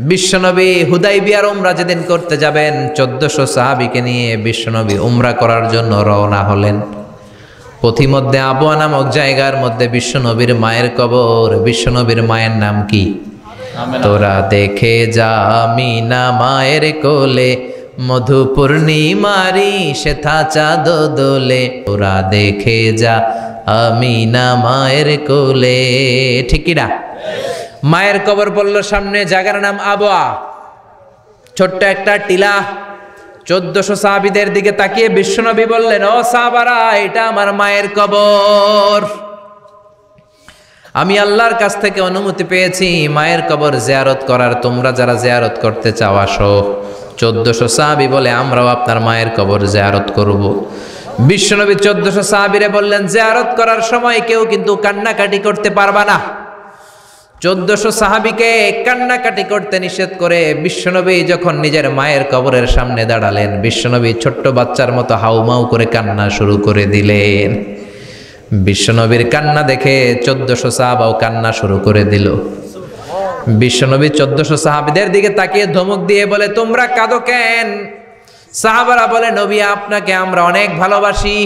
বিশ্বনবী হুদাইবিয়ার উমরা যেদিন করতে যাবেন, 1400 সাহাবীকে নিয়ে বিশ্বনবী উমরা করার জন্য রওনা হলেন। পথিমধ্যে আবওয়া নামক জায়গার মধ্যে বিশ্বনবীর মায়ের কবর। বিশ্বনবীর মায়ের নাম কি? তোরা দেখে যা আমিনা মায়ের কোলে, মধু পূর্ণিমারি সেথা চাঁদ দোলে, তোরা দেখে যা আমিনা মায়ের কোলে। ঠিক কি না? মায়ের কবর পড়ল সামনে, জায়গার নাম আবওয়া, ছোট্ট একটা টিলা। 1400 সাহাবীদের দিকে তাকিয়ে বিশ্বনবী বললেন, ও সাহাবারা, এটা আমার মায়ের কবর। আমি আল্লাহর কাছ থেকে অনুমতি পেয়েছি মায়ের কবর জিয়ারত করার, তোমরা যারা জিয়ারত করতে চাও আসো। 1400 সাহাবী বলে, আমরাও আপনার মায়ের কবর জিয়ারত করব। বিশ্বনবী 1400 সাহাবীরে বললেন, জিয়ারত করার সময় কেউ কিন্তু কান্নাকাটি করতে পারবা না। 1400 সাহাবীকে কান্নাকাটি করতে নিষেধ করে বিশ্বনবী যখন নিজের মায়ের কবরের সামনে দাঁড়ালেন, বিশ্বনবী ছোট্ট বাচ্চার মতো হাউমাউ করে কান্না শুরু করে দিলেন। বিশ্বনবীর কান্না দেখে 1400 সাহাবাও কান্না শুরু করে দিল। বিশ্বনবী 1400 সাহাবীদের দিকে তাকিয়ে ধমক দিয়ে বলে, তোমরা কাঁদো কেন? সাহাবারা বলে, নবী আপনাকে আমরা অনেক ভালোবাসি,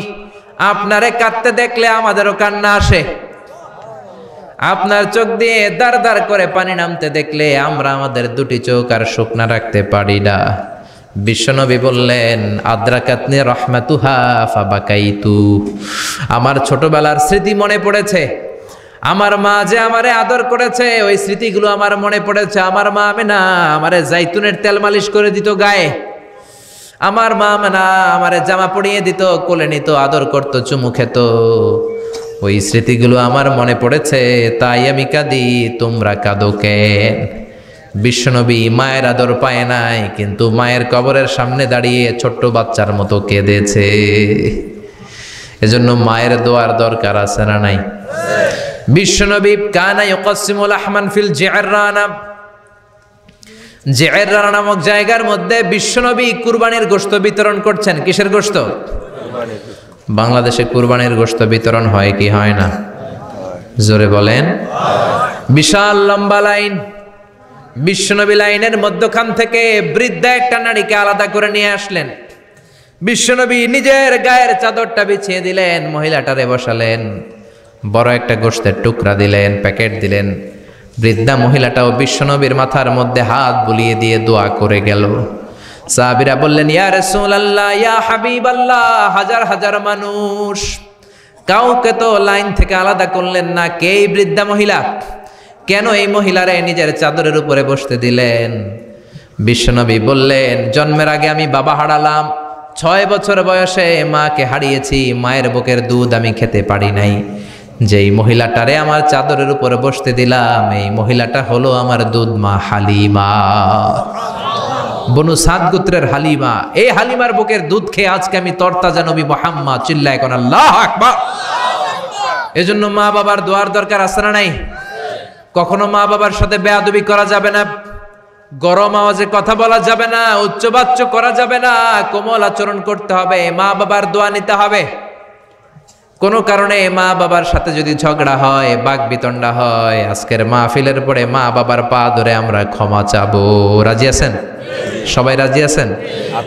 আপনারে কাঁদতে দেখলে আমাদেরও কান্না আসে, আপনার চোখ দিয়ে দার দার করে পানি নামতে দেখলে আমরা আমাদের দুটি চোখ আর শুকনা রাখতে পারি না। বিশ্বনবী বললেন, আদ্রাকাতনি রাহমাতুহা ফাবাকাইতু, আমার ছোটবেলার স্মৃতি মনে পড়েছে, আমার মা যে আমারে আদর করেছে ওই স্মৃতিগুলো আমার মনে পড়েছে। আমার মা আমেনা আমারে জাইতুনের তেল মালিশ করে দিত গায়ে, আমার মা আমেনা আমারে জামা পরিয়ে দিত, কোলে নিত, আদর করতো, চুমু খেত, ওই স্মৃতিগুলো আমার মনে পড়েছে, তাই আমি কাঁদি, তোমরা কাঁদো কেন? বিশ্বনবী মায়ের আদর পায় নাই, কিন্তু মায়ের কবরের সামনে দাঁড়িয়ে ছোট্ট বাচ্চার মতো কেঁদেছে। এজন্য মায়ের দোয়ার দরকার আছে না নাই? বিশ্বনবী কানা ইউকাসিমুল আহমান ফিল জিআররানা, জিআররানা নামক জায়গার মধ্যে বিশ্বনবী কুরবানির গোশত বিতরণ করছেন। কিসের গোশত? বাংলাদেশে কুরবানির গোশত বিতরণ হয় কি হয় না? জোরে বলেন। বিশাল লম্বা লাইন, বিশ্বনবী লাইনের মধ্যখান থেকে বৃদ্ধা একটা নারীকে আলাদা করে নিয়ে আসলেন। বিশ্বনবী নিজের গায়ের চাদরটা বিছিয়ে দিলেন, মহিলাটারে বসালেন, বড় একটা গোশতের টুকরা দিলেন, প্যাকেট দিলেন। বৃদ্ধা মহিলাটাও বিশ্বনবীর মাথার মধ্যে হাত বুলিয়ে দিয়ে দোয়া করে গেল। সাহাবীরা বললেন, ইয়া রাসূলুল্লাহ, ইয়া হাবিবাল্লাহ, হাজার হাজার মানুষ, কাউকে তো লাইন থেকে আলাদা করলেন না, কে এই বৃদ্ধা মহিলা? কেন এই মহিলারে নিজের চাদরের উপরে বসতে দিলেন? বিশ্বনবী বললেন, জন্মের আগে আমি বাবা হারালাম, 6 বছর বয়সে মাকে হারিয়েছি, মায়ের বুকের দুধ আমি খেতে পারি নাই। যেই মহিলাটারে আমার চাদরের উপরে বসতে দিলাম, এই মহিলাটা হলো আমার দুধ মা হালিমা, বনু সাদ গোত্রের হালিমা। এই হালিমার বুকের দুধ খেয়ে আজকে আমি তরতাজা নবী মুহাম্মদ। চিল্লায় কোন আল্লাহু আকবার। এজন্য মা বাবার দোয়ার দরকার আছে না নাই? কখনো মা বাবার সাথে বেয়াদবি করা যাবে না, গরম আওয়াজে কথা বলা যাবে না, উচ্চবাচ্য করা যাবে না, কোমল আচরণ করতে হবে, মা বাবার দোয়া নিতে হবে। কোনো কারণে মা বাবার সাথে যদি ঝগড়া হয়, বাকবিতণ্ডা হয়, আজকের মাহফিলের পরে মা বাবার পা ধরে আমরা ক্ষমা চাবো। রাজি আছেন? সবাই রাজি আছেন?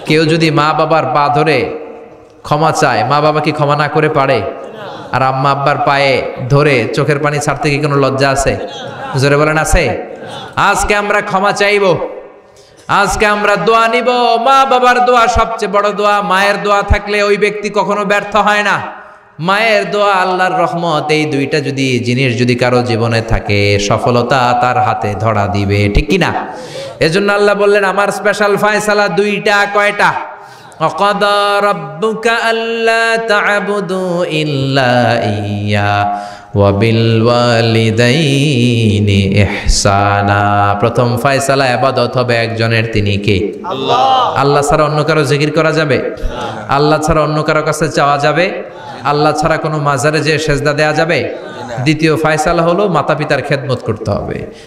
কেউ যদি মা বাবার পা ধরে ক্ষমা চায়, মা বাবা কি ক্ষমা না করে পারে? আর আম্মা আব্বার পায়ে ধরে চোখের পানি ছাড়তে কি কোনো লজ্জা আছে? জোরে বলেন আছে? আজকে আমরা ক্ষমা চাইব, আজকে আমরা দোয়া নিব। মা বাবার দোয়া সবচেয়ে বড় দোয়া। মায়ের দোয়া থাকলে ওই ব্যক্তি কখনো ব্যর্থ হয় না। মায়ের দোয়া, আল্লাহর রহমত, এই দুইটা যদি জিনিস যদি কারো জীবনে থাকে, সফলতা তার হাতে ধরা দিবে, ঠিক কি না? এজন্য আল্লাহ বললেন, আমার স্পেশাল ফয়সালা দুইটা। কয়টা? وَقَضَى رَبُّكَ أَلَّا تَعْبُدُوا إِلَّا إِيَّاهُ وَبِالْوَالِدَيْنِ إِحْسَانًا। প্রথম ফয়সালা ইবাদত হবে একজনের, তিনি কে? আল্লাহ। আল্লাহ ছাড়া অন্য কারো জিকির করা যাবে? আল্লাহ ছাড়া অন্য কারো কাছে চাওয়া যাবে? আল্লাহ ছাড়া কোনো মাজারে যে সেজদা দেয়া যাবে? দ্বিতীয় ফয়সালা হলো মাতা পিতার খেদমত করতে হবে।